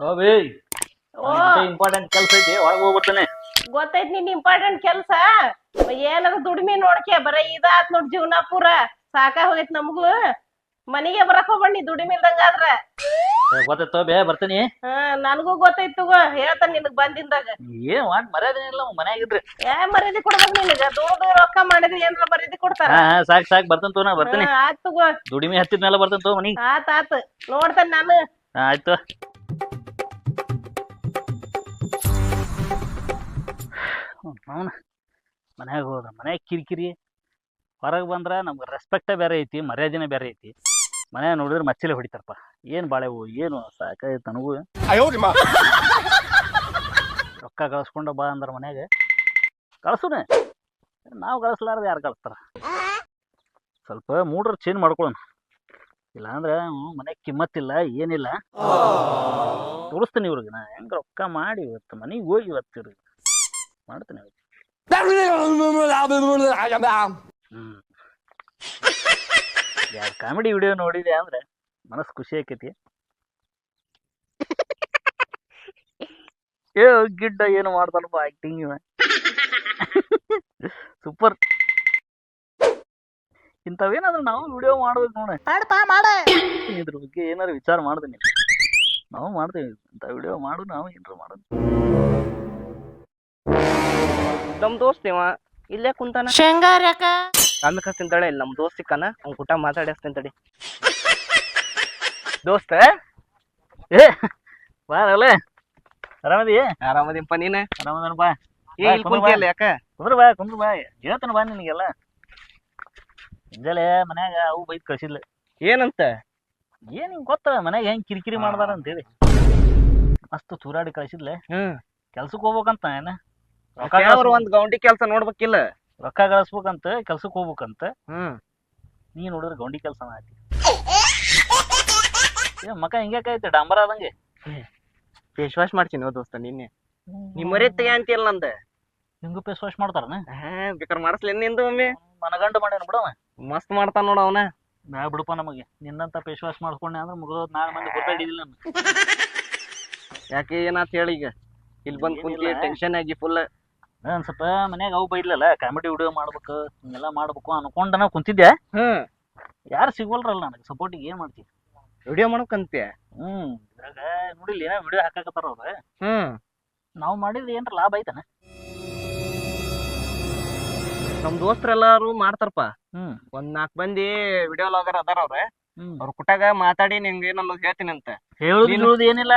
OB ಓ important ಕೆಲಸ ಐತಿ ಒಳಗೆ ಹೋಗ್ಬಿಡ್ತಾನೆ. ಗೊತ್ತೈತ್ ನಿನ್ ಇಂಪಾರ್ಟೆಂಟ್ ಕೆಲ್ಸ. ಏನಾರ ದುಡಿಮೆ ನೋಡ್ಕೆ ಬರೀ ಇದಾತ್ ನೋಡ್ ಜೀವನ ಪೂರ ಸಾಕ ಹೋಗೈತ್ ನಮಗೂ. ಮನಿಗೆ ಬರಕ್ ಹೋಗ್ಬಣ್ಣಿ ದುಡಿಮೆ ಇಲ್ದಂಗಾದ್ರ. ಗೊತ್ತೈತೋ ಬೇ ಬರ್ತೀನಿ. ನನ್ಗೂ ಗೊತ್ತೈತ್ ತಗೋ ಹೇಳ್ತಾನ ನಿನಗ್ ಬಂದಿಂದಾಗ. ಏನ್ ಮಾಡಿ ಮರ್ಯಾದೆ ಇಲ್ಲ ಮನ್ಯಾಗಿದ್ರಿ. ಮರ್ಯಾದೆ ಕೊಡ್ಬೇಕು ನಿನಗ ದುಡ್ದು ರೊಕ್ಕ ಮಾಡಿದ್ರಿ ಏನ್ರ ಮರ್ಯಾದೆ ಕೊಡ್ತಾರ. ಸಾಕ್ ಸಾಕ್ ಬರ್ತಂತ ನಾ ಬರ್ತೀನಿ. ಆತ್ ತಗೋ ದುಡಿಮೆ ಹತ್ತಿದ್ಮೇಲೆ ಬರ್ತಂತ ಮನಿ. ಆತ್ ನೋಡ್ತಾನ ನಾನು. ಆಯ್ತು. ಅವನ ಮನ್ಯಾಗ ಹೋದ ಮನ್ಯಾಗ ಕಿರಿಕಿರಿ, ಹೊರಗೆ ಬಂದ್ರ ನಮ್ಗೆ ರೆಸ್ಪೆಕ್ಟೇ ಬೇರೆ ಐತಿ, ಮರ್ಯಾದೆನೇ ಬೇರೆ ಐತಿ. ಮನ್ಯಾಗ ನೋಡಿದ್ರೆ ಮಚ್ಚಲೆ ಹೊಡಿತಾರಪ್ಪ. ಏನು ಬಾಳೆವು ಏನು ಸಾಕಾಯ್ತು ನನಗೂ. ರೊಕ್ಕ ಕಳ್ಸ್ಕೊಂಡ ಬಾ ಅಂದ್ರ ಮನ್ಯಾಗ ಕಳ್ಸುನ, ನಾವು ಕಳಿಸ್ಲಾರ್ದು ಯಾರು ಕಳಿಸ್ತಾರ? ಸ್ವಲ್ಪ ಮೂಡ್ರ ಚೇಂಜ್ ಮಾಡ್ಕೊಳ್ಳೋಣ, ಇಲ್ಲಾಂದ್ರೆ ಮನ್ಯಾಗ ಕಿಮ್ಮತ್ತಿಲ್ಲ ಏನಿಲ್ಲ. ತೋರಿಸ್ತೀನಿ ಇವ್ರಿಗೆ ನಾ ಹೆಂಗೆ ರೊಕ್ಕ ಮಾಡಿ ಇವತ್ತು ಮನೆಗೆ ಹೋಗಿ ಇವತ್ತು ಮಾಡ್ತೀನಿ. ಯಾರು ಕಾಮಿಡಿ ವಿಡಿಯೋ ನೋಡಿದೆ ಅಂದ್ರೆ ಮನಸ್ಸು ಖುಷಿ ಆಕೈತಿ. ಗಿಡ್ಡ ಏನು ಮಾಡ್ತಾನಪ್ಪ ಆಕ್ಟಿಂಗ್ ಇವ. ಸೂಪರ್. ಇಂಥವೇನಾದ್ರೂ ನಾವು ವಿಡಿಯೋ ಮಾಡ್ಬೇಕು ನೋಡ. ಇದ್ರ ಬಗ್ಗೆ ಏನಾದ್ರು ವಿಚಾರ ಮಾಡ್ತೀನಿ, ನಾವು ಮಾಡ್ತೀವಿ ಇಂಥ ವಿಡಿಯೋ ಮಾಡು, ನಾವು ಏನಾರು ಮಾಡೋದು. ನಮ್ ದೋಸ್ತ್ ಇವ ಇಲ್ಲೇ ಕುಂತಾನ. ಶೇಂಗಾರ್ಯಾಕ ಆಮೇಲೆ ಹಚ್ತಿಂತಾಳೆ ಇಲ್ಲಿ ನಮ್ ದೋಸ್ತ್ ಸಿಕ್ಕಾನ, ಅವ್ನ ಕೂಟ ಮಾತಾಡಿ ಹಚ್ತಿಂತಡಿ. ದೋಸ್ತ ಏ ಬಾರಲ್ಲ, ಆರಾಮದಿ? ಆರಾಮದಿಪ್ಪ ನೀನ? ಆರಾಮದನಪ್ಪ. ಇಲ್ಲಿ ಕುಂತಿಯಲ್ಲ ಯಾಕ? ಕುಂದ್ರ ಬಾ ಹೇಳ್ತಾನ ಬಾ ನಿನಗೆಲ್ಲ. ಮುಂಜಾನೆ ಮನ್ಯಾಗ ಅವು ಬೈದ್ ಕಳ್ಸಿದ್ಲ. ಏನಂತ? ಏನ್ ಹಿಂಗ್ ಗೊತ್ತ ಮನ್ಯಾಗ ಹೆಂಗ್ ಕಿರಿಕಿರಿ ಮಾಡ್ದಾರ ಅಂತೇಳಿ ಮಸ್ತ್ ತೂರಾಡಿ ಕಳ್ಸಿದ್ಲೆ. ಕೆಲ್ಸಕ್ ಹೋಗ್ಬೇಕಂತ ಏನ ಅವ್ರು ಒಂದ್ ಗೌಂಡಿ ಕೆಲ್ಸ ನೋಡ್ಬೇಕಿಲ್ಲ, ರೊಕ್ಕ ಗಳಿಸ್ಬೇಕಂತ ಕೆಲ್ಸಕ್ ಹೋಗ್ಬೇಕಂತ. ನೀ ನೋಡಿದ್ರೆ ಗೌಂಡಿ ಕೆಲ್ಸ ಆಯ್ತಿ. ಮಕ ಹಿಂಗ್ಯಾಕೈತಿ ಡಾಂಬರ ಆದಂಗೆ. ಫೇಸ್ ವಾಶ್ ಮಾಡ್ತೀನಿ ದೋಸ್ತ ನಿನ್ನೆ. ನೀ ಮರಿತ ಅಂತೀಯಲ್ಲ ನಂದ. ಹಿಂಗೂ ಫೇಸ್ ವಾಶ್ ಮಾಡ್ತಾರನ? ಬೇಕಾರೆ ಮಾಡಿಸ್ಲಿ ನಿಂದು ಒಮ್ಮೆ. ಮನಗಂಡು ಮಾಡ್ಯಾನ ಬಿಡವ, ಮಸ್ತ್ ಮಾಡ್ತಾನ ನೋಡ ಅವನ. ನಾ ಬಿಡಪ್ಪ ನಮಗೆ ನಿನ್ನಂತ ಫೇಸ್ ವಾಶ್ ಮಾಡ್ಕೊಂಡೆ ಅಂದ್ರೆ ಮುಗಿದೋದ್. ನಾಳೆ ಮಂದಿ ಗೊತ್ತಾಡಿದಿಲ್ಲ ನಾನು. ಯಾಕೆ ಏನಾತ್ ಹೇಳಿ ಈಗ ಇಲ್ಲಿ ಬಂದ್ ಕುಂತಿ ಟೆನ್ಷನ್ ಆಗಿ ಫುಲ್. ಒಂದ್ ಸ್ವಲ್ಪ ಮನ್ಯಾಗ ಅವು ಬೈದ್ಲಲ್ಲ, ಕಾಮಿಡಿ ವಿಡಿಯೋ ಮಾಡ್ಬೇಕು ಹಿಂಗೆಲ್ಲ ಮಾಡ್ಬೇಕು ಅನ್ಕೊಂಡ ನಾವು ಕುಂತಿದ್ದೆ. ಯಾರು ಸಿಗೋಲ್ರಲ್ಲ ನನಗೆ ಸಪೋರ್ಟಿಗೆ. ಏನ್ ಮಾಡ್ತೀವಿ? ವಿಡಿಯೋ ಮಾಡಕಂತೆ. ಇದ್ರಾಗ ನೋಡಿಲ್ಲ ಏನೋ ವಿಡಿಯೋ ಹಾಕಾಕತ್ತಾರ ಅವ್ರ. ನಾವು ಮಾಡಿದ್ರೆ ಏನ್ರ ಲಾಭ ಐತನ? ನಮ್ ದೋಸ್ತರೆಲ್ಲಾರು ಮಾಡ್ತಾರಪ್ಪ. ಒಂದ್ 4 ಮಂದಿ ವಿಡಿಯೋ ಲಾಗರ್ ಅದಾರ ಅವ್ರ. ಅವ್ರ ಕುಟಾಗ ಮಾತಾಡಿ ನಿಂಗೆ ಏನನ್ನೋದು ಹೇಳ್ತೀನಿ ಅಂತ. ಹೇಳುದು ಏನಿಲ್ಲ,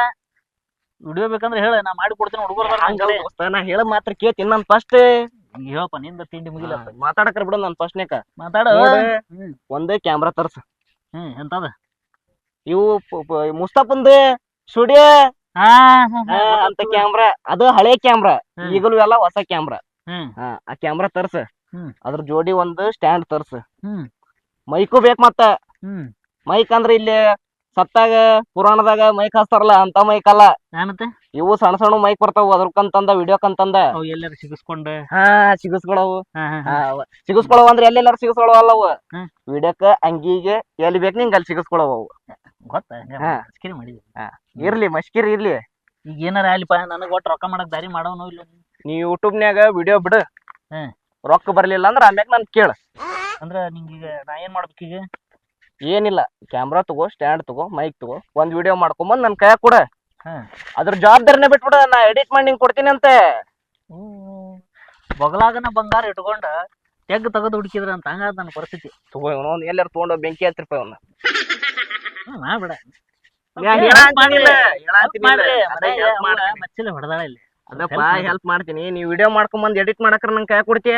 ವಿಡಿಯೋ ಬೇಕಂದ್ರೆ ಹೇಳ, ನಾ ಮಾಡಿ ಕೊಡ್ತೀನಿ. ಹುಡುಗರು ನಾ ಹೇಳ ಮಾತ್ರ ಕೇಳ್ತೀನಿ. ನನ್ ಫಸ್ಟ್ ಹೇಳಪ್ಪ, ನಿಂದ ತಿಂಡಿ ಮುಗಿಲ್ಲ. ಮಾತಾಡಕ್ರ ಬಿಡು. ನನ್ ಫಸ್ಟ್ನೇಕ ಮಾತಾಡ. ಒಂದೇ ಕ್ಯಾಮ್ರಾ ತರ್ಸ. ಎಂತದ? ಇವು ಮುಸ್ತಫಂದ ಸ್ಟುಡಿಯೋ ಅಂತ ಕ್ಯಾಮ್ರಾ. ಅದು ಹಳೆ ಕ್ಯಾಮ್ರಾ, ಈಗಲೂ ಎಲ್ಲ ಹೊಸ ಕ್ಯಾಮ್ರಾ. ಆ ಕ್ಯಾಮ್ರಾ ತರ್ಸ. ಅದ್ರ ಜೋಡಿ ಒಂದು ಸ್ಟ್ಯಾಂಡ್ ತರ್ಸ. ಮೈಕು ಬೇಕ್ ಮತ್ತ. ಮೈಕ್ ಅಂದ್ರೆ ಇಲ್ಲಿ ಸತ್ತಾಗ ಪುರಾಣದಾಗ ಮೈಕ್ ಹಚ್ತಾರಲ್ಲ ಅಂತ ಮೈಕ್ ಅಲ್ಲ. ಇವು ಸಣ್ಣ ಸಣ್ಣ ಮೈಕ್ ಬರ್ತಾವ ಅದ್ರಕಂತಂದ ವಿಡಿಯೋಕಂತಂದ. ಸಿಗಿಸ್ಕೊಂಡ ಸಿಗಿಸ್ಕೊಳವು. ಅಂದ್ರೆ ಎಲ್ಲೆಲ್ಲಾರು ಸಿಗಿಸ್ಕೊಳವ ಅಲ್ಲವು. ವಿಡಿಯೋಕ ಅಂಗಿಗೆ ಎಲ್ಲಿ ಬೇಕು ನಿಂಗೆ ಅಲ್ಲಿ ಸಿಗಿಸ್ಕೊಳವು. ಇರ್ಲಿ ಮಸ್ಕಿರಿ ಇರ್ಲಿ. ಈಗ ಏನಾರ ಆಲಿಪ್ಪ, ನನಗ್ ಒಟ್ಟು ರೊಕ್ಕ ಮಾಡಕ್ ದಾರಿ ಮಾಡವನು ಇಲ್ಲ. ನೀ ಯೂಟ್ಯೂಬ್ನ್ಯಾಗ ವಿಡಿಯೋ ಬಿಡು, ರೊಕ್ಕ ಬರ್ಲಿಲ್ಲ ಅಂದ್ರ ಆಮ್ಯಾಗ ನನ್ ಕೇಳ. ಅಂದ್ರ ನಿಂಗೀಗ ನಾ ಏನ್ ಮಾಡ್ಬೇಕೀಗ? ಏನಿಲ್ಲ, ಕ್ಯಾಮ್ರಾ ತಗೋ, ಸ್ಟ್ಯಾಂಡ್ ತಗೋ, ಮೈಕ್ ತಗೋ, ಒಂದ್ ವಿಡಿಯೋ ಮಾಡ್ಕೊಂಬಂದ್ ನನ್ ಕೈಯಾಗ ಕೊಡ. ಅದ್ರ ಜವಾಬ್ದಾರಿನ ಬಿಟ್ಬಿಡ, ನಾ ಎಡಿಟ್ ಮಾಡಿ ನಿಂಗೆ ಕೊಡ್ತೀನಿ ಅಂತ. ಬಗಲಾಗನ ಬಂಗಾರ ಇಟ್ಕೊಂಡ ತೆಗ್ ತೆಗೆದು ಹುಡುಕಿದ್ರ ಅಂತ ಹಂಗಾದ ನನ್ನ ಪರಿಸ್ಥಿತಿ. ತಗೋ ಇವನು ಎಲ್ಲಾರು ತಗೊಂಡ ಬೆಂಕಿ ಹತ್ತಿರಪ್ಪ ಅವನ್ನ. ಮಾಡ್ಬಿಡ, ಮಚ್ಚಲೆ ಹೊಡೆದಾಳ ಇಲ್ಲಿ. ಅದಪ್ಪ ಹೆಲ್ಪ್ ಮಾಡ್ತೀನಿ. ನೀವ್ ವಿಡಿಯೋ ಮಾಡ್ಕೊಂಬಂದ್ ಎಡಿಟ್ ಮಾಡಕ್ರ ನಂಗೆ ಕೈ ಕೊಡ್ತೀಯ?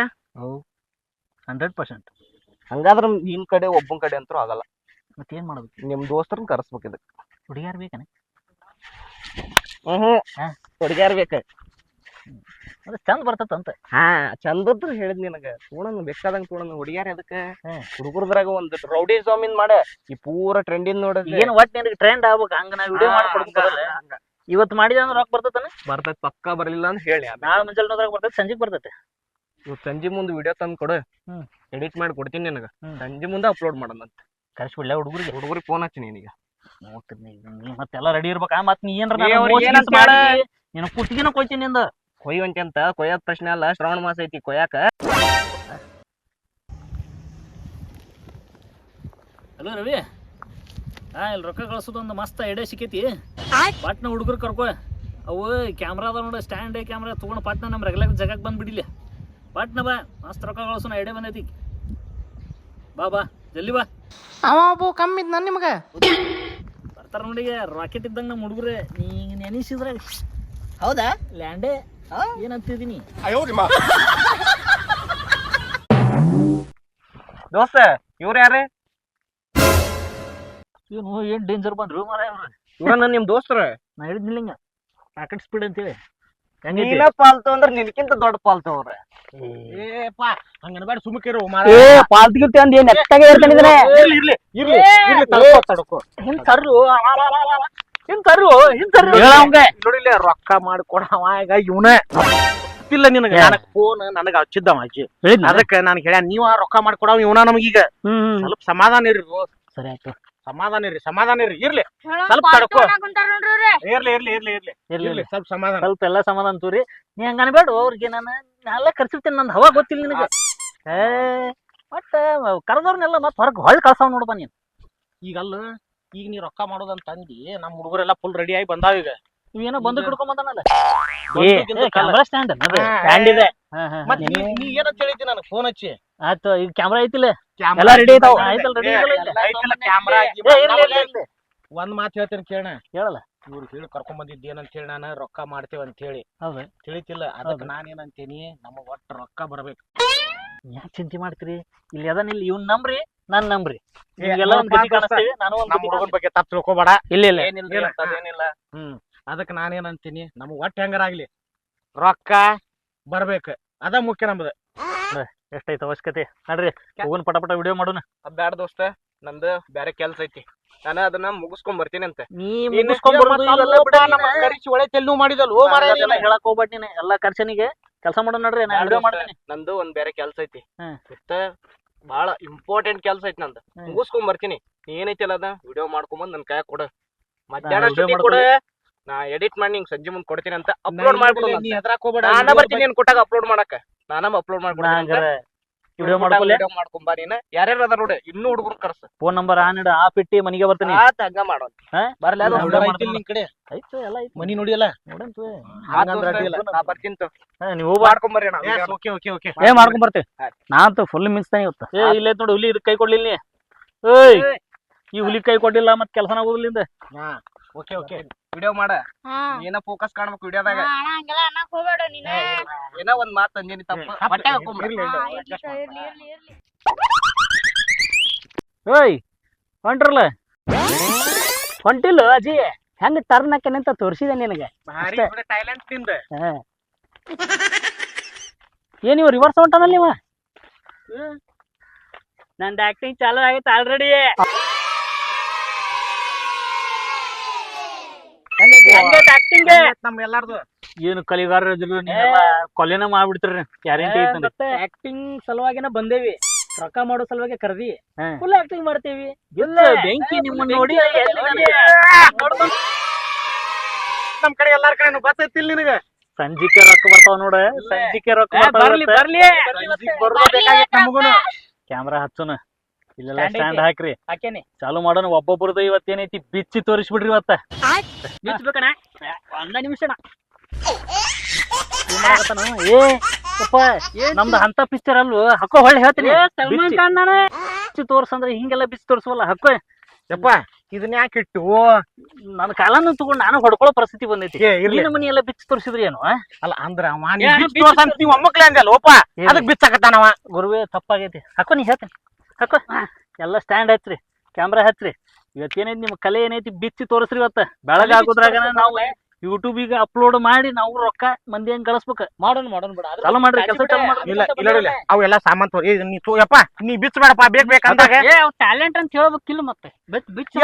100%. ಹಂಗಾದ್ರ ನಿನ್ ಕಡೆ ಒಬ್ಬನ ಕಡೆ ಅಂತೂ ಆಗಲ್ಲ. ಮತ್ತೇನ್ ಮಾಡ್ಬೇಕು? ನಿಮ್ ದೋಸ್ತರನ್ನ ಕರ್ಸ್ಬೇಕು ಇದಕ್. ಹುಡುಗ್ಯಾರ ಬೇಕನ? ಹುಡುಗ್ಯಾರ ಬೇಕ. ಅದು ಚಂದ ಬರ್ತಂತ. ಚಂದದ್ದು ಹೇಳಿದ್ ನಿನಗ. ತೋಣನ್ ಬೇಕಾದಂಗ ತೋಣನ್. ಹುಡುಗ್ಯಾರ ಅದಕ್ಕೆ ಹುಡುಗರದ್ರಾಗ ಒಂದ್ ರೌಡಿ ಜಾಮಿನ್ ಮಾಡ. ಈ ಪೂರ ಟ್ರೆಂಡಿನ್ ನೋಡ. ಏನ್ ಒಟ್ ನಿನಗೆ ಟ್ರೆಂಡ್ ಆಗ್ಬೇಕು ಹಂಗ ನಾ ವಿಡಿಯೋ ಮಾಡ್ಕೊಡ್ಬೇಕು. ಇವತ್ತು ಮಾಡಿದ ಅಂದ್ರೆ ರೊಕ್ಕ ಬರ್ತೈತನ? ಬರ್ತೈತಿ, ಪಕ್ಕಾ ಬರ್ಲಿಲ್ಲ ಅಂತ ಹೇಳಿ. ನಾಳೆ ಮುಂಜಾನೆ ಬರ್ತೈತಿ, ಸಂಜೆಗ್ ಬರ್ತೈತಿ. ಇವತ್ತು ಸಂಜೆ ಮುಂದೆ ವಿಡಿಯೋ ತಂದು ಕೊಡು, ಎಡಿಟ್ ಮಾಡಿ ಕೊಡ್ತೀನಿ ನಿನಗ. ಸಂಜೆ ಮುಂದೆ ಅಪ್ಲೋಡ್ ಮಾಡೋಣಂತ. ಕರ್ಸ್ಬಿಡ್ಲ ಹುಡುಗರಿಗೆ? ಹುಡುಗರಿಗೆ ಫೋನ್ ಹಚ್ಚಿ ನೀನೀಗ. ನೋಡ್ತೀನಿ ನೀ ಮತ್ತೆಲ್ಲ ರೆಡಿ ಇರ್ಬೇಕಾ ಮತ್ ನೀ ಏನ್ರ ಏ ಅವ್ರ್ ಏನಂತ ಹೇಳ? ನೀನು ಕುತ್ತಿಗೆನ ಕೊಯ್ತೀನಿ ನಿಂದ ಕೊಯ್ಯುವಂತೆ ಕೊಯ್ಯೋದ್ ಪ್ರಶ್ನೆ ಅಲ್ಲ, ಶ್ರಾವಣ ಮಾಸ ಐತಿ ಕೊಯ್ಯಾಕ. ಹಲೋ ರವಿ ಇಲ್ಲಿ ರೊಕ್ಕ ಕಳ್ಸೋದು ಒಂದು ಮಸ್ತ್ ಐಡಿಯಾ ಸಿಕ್ಕೈತಿ. ಪಾಟ್ನ ಹುಡುಗರು ಕರ್ಕೊ, ಅವು ಕ್ಯಾಮ್ರಾ ಅದ ನೋಡ, ಸ್ಟ್ಯಾಂಡ್ ಕ್ಯಾಮ್ರಾ ತೊಗೊಂಡು ಪಾಟ್ನ ನಮ್ಮ ರೆಗ್ಯುಲರ್ ಜಾಗಕ್ಕೆ ಬಂದ್ಬಿಡಿಲ್ಲ. ಪಾಟ್ನ ಬಾ, ಮಸ್ತ್ ರೊಕ್ಕ ಕಳ್ಸೋಣ ಐಡಿಯಾ ಬಂದೈತಿ. ಬಾ ಜಲ್ದಿ ಬಾ. ಅವ ಒಬ್ಬ ಕಮ್ಮಿ ಇದ್ನ ನಿಮ್ಗೆ ಬರ್ತಾರ ನೋಡಿ ರಾಕೆಟ್ ಇದ್ದಂಗೆ ನಮ್ಮ ಹುಡುಗರು. ನೀ ನೆನೆಸಿದ್ರೆ ಹೌದಾ? ಲ್ಯಾಂಡೇ ಏನಂತಿದ್ದೀನಿ. ದೋಸ್ತ ಇವ್ರ ಯಾರೇ? ಇವನು ಏನ್ ಡೇಂಜರ್ ಬಂದ್ರು ಮಾರ ಅವ್ರು. ಇವ್ರ ನಿಮ್ ದೋಸ್ತರ? ನಾ ಹೇಳಿದ್ನಿಲ್ಲ ಹಿಂಗ ರಾಕೆಟ್ ಸ್ಪೀಡ್ ಅಂತೇಳಿ. ನೀನ ಪಾಲ್ತು ಅಂದ್ರ ನಿನ್ಕಿಂತ ದೊಡ್ಡ ಪಾಲ್ತು ಅವ್ರ. ಹಂಗನ್ಬೇಡ ಸುಮ್ಕಿರು ಪಾಲ್ತಿಗಿರ್ತಿ ಅಂದ್ ಏನ್ ಎತ್ತಾಗೆ ಇರ್ತಾನಿದ್ರೆ. ನೋಡಿಲ್ಲ ರೊಕ್ಕ ಮಾಡ್ಕೊಡವ ಈಗ ಇವನ ಗೊತ್ತಿಲ್ಲ ನಿನಗ. ನನಗ್ ಫೋನ್ ನನಗ ಹಚ್ಚಿದ್ದವ ಅಜ್ಜಿ, ಅದಕ್ಕ ನಾನು ಹೇಳ್ಯ ನೀವ ರೊಕ್ಕ ಮಾಡ್ಕೊಡವ ಇವನ ನಮಗೀಗ. ಸ್ವಲ್ಪ ಸಮಾಧಾನ ಇರ್ರಿ, ಸರಿ ಆಯ್ತು, ಸಮಾಧಾನ ಇರ್ರಿ ಇರ್ಲಿ ಸ್ವಲ್ಪ ತಡ್ಕೋ. ಇರ್ಲಿ ಸ್ವಲ್ಪ ಸಮಾಧಾನ, ಸ್ವಲ್ಪ ಎಲ್ಲ ಸಮಾಧಾನ ತೂರಿ. ನೀ ಹಂಗ ಅನ್ಬೇಡ ಅವ್ರಿಗೆ. ನಾನೆಲ್ಲ ಕರ್ಸಿರ್ತೇನೆ, ನಂದು ಹವಾ ಗೊತ್ತಿಲ್ಲ ನಿನಗೆ. ಬಟ್ ಕರೆದವ್ರನ್ನೆಲ್ಲ ಮತ್ತೆ ಹೊರಗೆ ಹೊಳ್ ಕಳ್ಸಾವ್ ನೋಡ್ಬಾ ನೀನ್. ಈಗ ನೀ ರೊಕ್ಕ ಮಾಡೋದಂತ ಅಂದಿ, ನಮ್ ಹುಡುಗರೆಲ್ಲ ಫುಲ್ ರೆಡಿ ಆಗಿ ಬಂದಾವ. ಈಗ ನೀವೇನೋ ಬಂದು ಹಿಡ್ಕೊಂಬಂದನಲ್ಲ ಬಂದೂಕಿಂತ ಕ್ಯಾಮ್ರಾ ಸ್ಟ್ಯಾಂಡ್ ಸ್ಟ್ಯಾಂಡ್ ಇದೆ. ಮತ್ ನೀ ಏನಂತ ಹೇಳಿದ್ದಿ ನನಗೆ ಫೋನ್ ಹಚ್ಚಿ? ಆಯ್ತು, ಈಗ ಕ್ಯಾಮ್ರಾ ಐತಿಲ್ಲ, ಎಲ್ಲ ರೆಡಿ ಐತಾವ. ಕ್ಯಾಮ್ರಾ ಒಂದ್ ಮಾತು ಹೇಳ್ತೇನೆ ಕೇಳಣ. ಹೇಳಲ್ಲ ಇವ್ರು ಹೇಳಿ ಕರ್ಕೊಂಡ್ ಬಂದಿದ್ದ ಏನಂತ ಹೇಳಿ, ನಾನು ರೊಕ್ಕ ಮಾಡ್ತೇವೆ ಅಂತ ಹೇಳಿ. ಹೌದು, ತಿಳಿತಿಲ್ಲ. ಅದಕ್ಕೆ ನಾನೇನಂತೀನಿ, ನಮಗ್ ಒಟ್ಟು ರೊಕ್ಕ ಬರ್ಬೇಕು. ಯಾಕೆ ಚಿಂತೆ ಮಾಡ್ತೀರಿ? ಇಲ್ಲಿ ಅದನ್ನ ಇವ್ನ್ ನಂಬ್ರಿ, ನಾನ್ ನಂಬ್ರಿ. ನಮ್ಮ ಹುಡುಗನ ಬಗ್ಗೆ ತಪ್ಪು ತಿಳ್ಕೊಬೇಡ. ಇಲ್ಲ ಏನಿಲ್ಲ. ಅದಕ್ಕೆ ನಾನೇನಂತೀನಿ, ನಮಗ್ ಒಟ್ಟು ಹೆಂಗಾರಾಗ್ಲಿ ರೊಕ್ಕ ಬರ್ಬೇಕು, ಅದ ಮುಖ್ಯ ನಮ್ದು. ಎಷ್ಟೈತೆ ಅವಶ್ಯಕತೆ ನಡ್ರಿ, ಹೋಗೋಣ ಪಟ ವಿಡಿಯೋ ಮಾಡೋಣ. ಬ್ಯಾಡ ದೋಸ್ತ, ನಂದು ಬ್ಯಾರೆ ಕೆಲ್ಸ ಐತಿ, ನಾನು ಅದನ್ನ ಮುಗಿಸ್ಕೊಂಡ್ ಬರ್ತೀನಿ ಅಂತ. ನೀ ಕರಿಸಿ ಒಳ್ಳೆ ತೆಲ್ಲು ಮಾಡಿದಲ್ವ ಹೇಳಕ್ ಹೋಗ್ಬೇಡ ನೀನು. ಎಲ್ಲಾ ಖರ್ಚನಿಗೆ ಕೆಲಸ ಮಾಡೋಣ ನಡ್ರಿ, ನಾ ವಿಡಿಯೋ ಮಾಡ್ತೀನಿ. ನಂದು ಒಂದ್ ಬೇರೆ ಕೆಲ್ಸ ಐತಿ, ಬಾಳ ಇಂಪಾರ್ಟೆಂಟ್ ಕೆಲ್ಸ ಐತಿ ನಂದು. ಮುಗಿಸ್ಕೊಂಡ್ ಬರ್ತೀನಿ. ಏನೈತಿಲ್ಲ ಅದ ವಿಡಿಯೋ ಮಾಡ್ಕೊಂಬಂದ್ ನನ್ ಕೈಯಾಗ ಕೊಡ. ಮಧ್ಯಾಹ್ನ ಕೊಡ, ನಾ ಎಡಿಟ್ ಮಾಡಿ ನಿಂಗೆ ಸಂಜೆ ಮುಂದ್ ಕೊಡ್ತೀನಿ ಅಂತ. ಅಪ್ಲೋಡ್ ಮಾಡ್ಬಿಡು. ನಾನ ಬರ್ತೀನಿ ನೀನ್ ಕೊಟ್ಟಾಗ ಅಪ್ಲೋಡ್ ಮಾಡಕ. ನಾನಮ್ಮ ಅಪ್ಲೋಡ್ ಮಾಡ್ಬಿಡ. ವಿಡಿಯೋ ಮಾಡ್ಕೊಂಬ ನೀನ್. ಯಾರ್ಯಾರ ಅದ ನೋಡಿ, ಇನ್ನೂ ಹುಡುಗರು ಕರ್ಸ. ಫೋನ್ ನಂಬರ್ ಆನಿಡ, ಆ ಪೆಟ್ಟಿ ಮನಿಗೆ ಬರ್ತೀನಿ. ಹಂಗ ಮಾಡೋಣ. ನಿನ್ ಕಡೆ ಆಯ್ತು, ಎಲ್ಲ ಆಯ್ತು, ಮನಿ ನೋಡಿಯಲ್ಲ. ನಾ ಬರ್ತೀನಿ. ನೀವು ಮಾಡ್ಕೊಂಬರ್ರಿ. ಮಾಡ್ಕೊಂಡ್ ಬರ್ತೀವಿ. ನಾನಂತೂ ಫುಲ್ ಮಿನ್ಸ್ತಾನೆ ಇವತ್ತು. ಇಲ್ಲೇ ನೋಡಿ, ಹುಲಿ ಇದಕ್ ಕೈ ಕೊಡ್ಲಿಲ್ಲ. ಏಯ್, ಈ ಹುಲಿ ಕೈ ಕೊಡ್ಲಿಲ್ಲ ಮತ್ ಕೆಲ್ಸನ ಆಗೋದಿಲ್ಲ. ವಿಡಿಯೋ ಮಾಡ, ಏನ ಫೋಕಸ್ ಕಾಣ್ಬೇಕು ವಿಡಿಯೋದಾಗ. ಏನೋ ಒಂದ್ ಮಾತು ಅಂದೇನಿ ತಪ್ಪ. ಏಯ್, ಹೊಂಟ್ರಲ್ಲ ಹೊಂಟಿಲ್ಲ ಅಜ್ಜಿ, ಹೆಂಗ ಟರ್ನ್ ಹಾಕೇನೆ ಅಂತ ತೋರ್ಸಿದೆ ನಿನಗೆ. ಟ್ಯಾಲೆಂಟ್ ನಿಂದ. ಏನ್ ಇವ ರಿವರ್ಸ್ ಹೊಂಟನಲ್ಲ ಇವ? ನಂದು ಆಕ್ಟಿಂಗ್ ಚಾಲು ಆಗೈತೆ ಆಲ್ರೆಡಿ. ನಮ್ ಎಲ್ಲಾರ್ದು ಏನು ಕಲಿಗಾರ ಕೊಲೆನ ಮಾಡ್ಬಿಡ್ತೀರಿ. ಗ್ಯಾರಂಟಿ ಐತೆ. ಆಕ್ಟಿಂಗ್ ಸಲುವಾಗಿನ ಬಂದೇವಿ, ರೊಕ್ಕ ಮಾಡೋ ಸಲುವಾಗಿ ಕರ್ದಿ ಫುಲ್ ಆಕ್ಟಿಂಗ್ ಮಾಡ್ತೇವಿ. ಬೆಂಕಿ ನಿಮ್ಮನ್ನ ನೋಡಿ ನಮ್ ಕಡೆ ಎಲ್ಲಾರ ಕಡೆ ಬರ್ತೈತಿಲ್ ನಿನಗ. ಸಂಜಿಕೆ ರೊಕ್ಕ ಬರ್ತಾವ ನೋಡ, ಸಂಜಿಕೆ ರೊಕ್ಕ ಬರ್ಲಿ. ನಮಗುನು ಕ್ಯಾಮ್ರಾ ಹಚ್ಚೋಣ, ಇಲ್ಲೆಲ್ಲ ಸ್ಟ್ಯಾಂಡ್ ಹಾಕ್ರಿ, ಚಾಲು ಮಾಡೋಣ. ಒಬ್ಬೊಬ್ರದ್ದು ಇವತ್ತೇನೈತಿ ಬಿಚ್ಚಿ ತೋರಿಸ್ಬಿಡ್ರಿ. ಇವತ್ತ ಬಿಚ್ಚಬೇಕಣ, ಒಂದ ನಿಮಿಷಣ. ನಮ್ದು ಅಂತ ಪಿಕ್ಚರ್ ಅಲ್ವ, ಹಕ್ಕೋ ಹೊಳ್ಳಿ ಹೇಳ್ತೀನಿ. ಬಿಚ್ಚಿ ತೋರ್ಸಂದ್ರೆ ಹಿಂಗೆಲ್ಲ ಬಿಚ್ಚಿ ತೋರ್ಸವಲ್ಲ. ಹಕ್ಕೋ ಯಪ್ಪ, ಇದನ್ನ ಯಾಕಿಟ್ಟು ನನ್ನ ಕಾಲನ್ನು ತಗೊಂಡು ನಾನು ಹೊಡ್ಕೊಳ್ಳೋ ಪರಿಸ್ಥಿತಿ ಬಂದೈತಿ. ಮನಿ ಎಲ್ಲ ಬಿಚ್ಚಿ ತೋರಿಸಿದ್ರಿ ಏನು? ಅಲ್ಲ ಅಂದ್ರ ಒಮ್ಮಕ್ಲೆ ಅಂದಲ್ಲ ಓಪ, ಅದಕ್ ಬಿಚ್ಚಾಕತ್ತಾನವ. ಗುರುವೇ ತಪ್ಪಾಗೈತಿ. ಹಕ್ಕೋ ನೀ ಹೇಳ್ತೀನಿ. ಹಕ್ಕೋ ಎಲ್ಲ ಸ್ಟ್ಯಾಂಡ್ ಹಚ್ಚ್ರಿ, ಕ್ಯಾಮ್ರಾ ಹಚ್ಚ್ರಿ. ಇವತ್ತೇನೈತಿ ನಿಮ್ ಕಲೆ ಏನೈತಿ ಬಿಚ್ಚಿ ತೋರಿಸ್ರಿ. ಇವತ್ತ ಬೆಳಗ್ಗೆ ಆಗೋದ್ರಾಗ ನಾವು ಯೂಟ್ಯೂಬಿಗೆ ಅಪ್ಲೋಡ್ ಮಾಡಿ ನಾವು ರೊಕ್ಕ ಮಂದಿ ಹೆಂಗ್ ಗಳಿಸ್ಬೇಕ. ಮಾಡೋಣ ಬಿಡ, ಚಾಲು ಮಾಡ್ರಿ ಕೆಲಸ. ಅವೆಲ್ಲ ಸಾಮಾನ್ ತೋರಿ ಯಪ್ಪ, ನೀ ಬಿಚ್ಚಬೇಡಪ್ಪ. ಬೇಕಂದಾಗ ಟ್ಯಾಲೆಂಟ್ ಅಂತ ಹೇಳ್ಬೇಕಿಲ್ಲ. ಮತ್ತೆ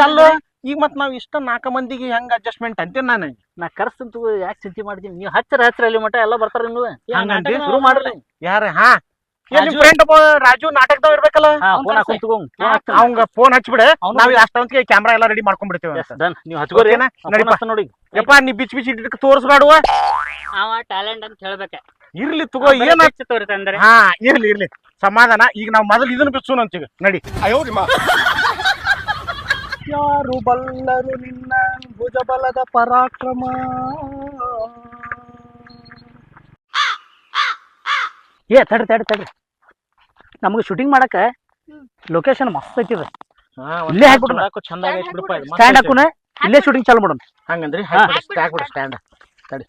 ಅಲ್ಲೋ ಈಗ ಮತ್ ನಾವ್ ಇಷ್ಟ 4 ಮಂದಿಗೆ ಹೆಂಗ್ ಅಡ್ಜಸ್ಟ್ಮೆಂಟ್ ಅಂತೀನಿ ನಾನು. ನಾ ಕರ್ಸ್ತಂತ ಯಾಕೆ ಚಿಂತೆ ಮಾಡ್ತೀನಿ. ನೀವು ಹಚ್ಚರ ಅಲ್ಲಿ ಮಠ ಎಲ್ಲ ಬರ್ತಾರ. ನೀವು ಶುರು ಮಾಡ್ರಿ. ಯಾರ ಏನ್ ನಿಮ್ ಫ್ರೆಂಡ್ ರಾಜು ನಾಟಕದವ್ ಇರ್ಬೇಕಲ್ಲ ಫೋನ್ ಹಾಕೊಂಡ್ ತಗೋ ಅವಂಗ ಫೋನ್ ಹಚ್ಬಿಡ ನಾವ್ ಅಷ್ಟೊಂದಿಗೆ ಕ್ಯಾಮ್ರಾ ಎಲ್ಲಾ ರೆಡಿ ಮಾಡ್ಕೊಂಡ್ಬಿಡ್ತೇವೆ ನೀವು ಹಚ್ಕೋರಿ ನಡಿಪ ನೋಡಿ ಯಪ್ಪ ನೀ ಬಿಚ್ ಬಿಚ್ ಇಟ್ಟಿದ್ದಕ್ಕೆ ತೋರ್ಸ್ಬೇಡುವ ಅವ ಟ್ಯಾಲೆಂಟ್ ಅಂತ ಹೇಳ್ಬೇಕ ಇರ್ಲಿ ತಗೋ ಏನ ತೋರಿಸಂದ್ರೆ ಹಾ ಇರ್ಲಿ ಸಮಾಧಾನ ಈಗ ನಾವ್ ಮೊದಲು ಇದನ್ನ ಬಿಚ್ಚು ಅಂತೀವಿ ನಡಿ ಯಾರು ಬಲ್ಲರು ನಿನ್ನ ಭುಜಬಲದ ಪರಾಕ್ರಮ. ತಡ್ರಿ ನಮ್ಗೆ ಶೂಟಿಂಗ್ ಮಾಡಕ ಲೊಕೇಶನ್ ಮಸ್ತ್ ಐತಿದ ಇಲ್ಲೇ ಹಾಕ್ಬಿಡೋಣ ಚಂದ ಸ್ಟ್ಯಾಂಡ್ ಹಾಕೋಣ ಇಲ್ಲೇ ಶೂಟಿಂಗ್ ಚಾಲು ಮಾಡೋಣ ಹಂಗಂದ್ರಿ ಸ್ಟ್ಯಾಂಡ್ ತಡಿ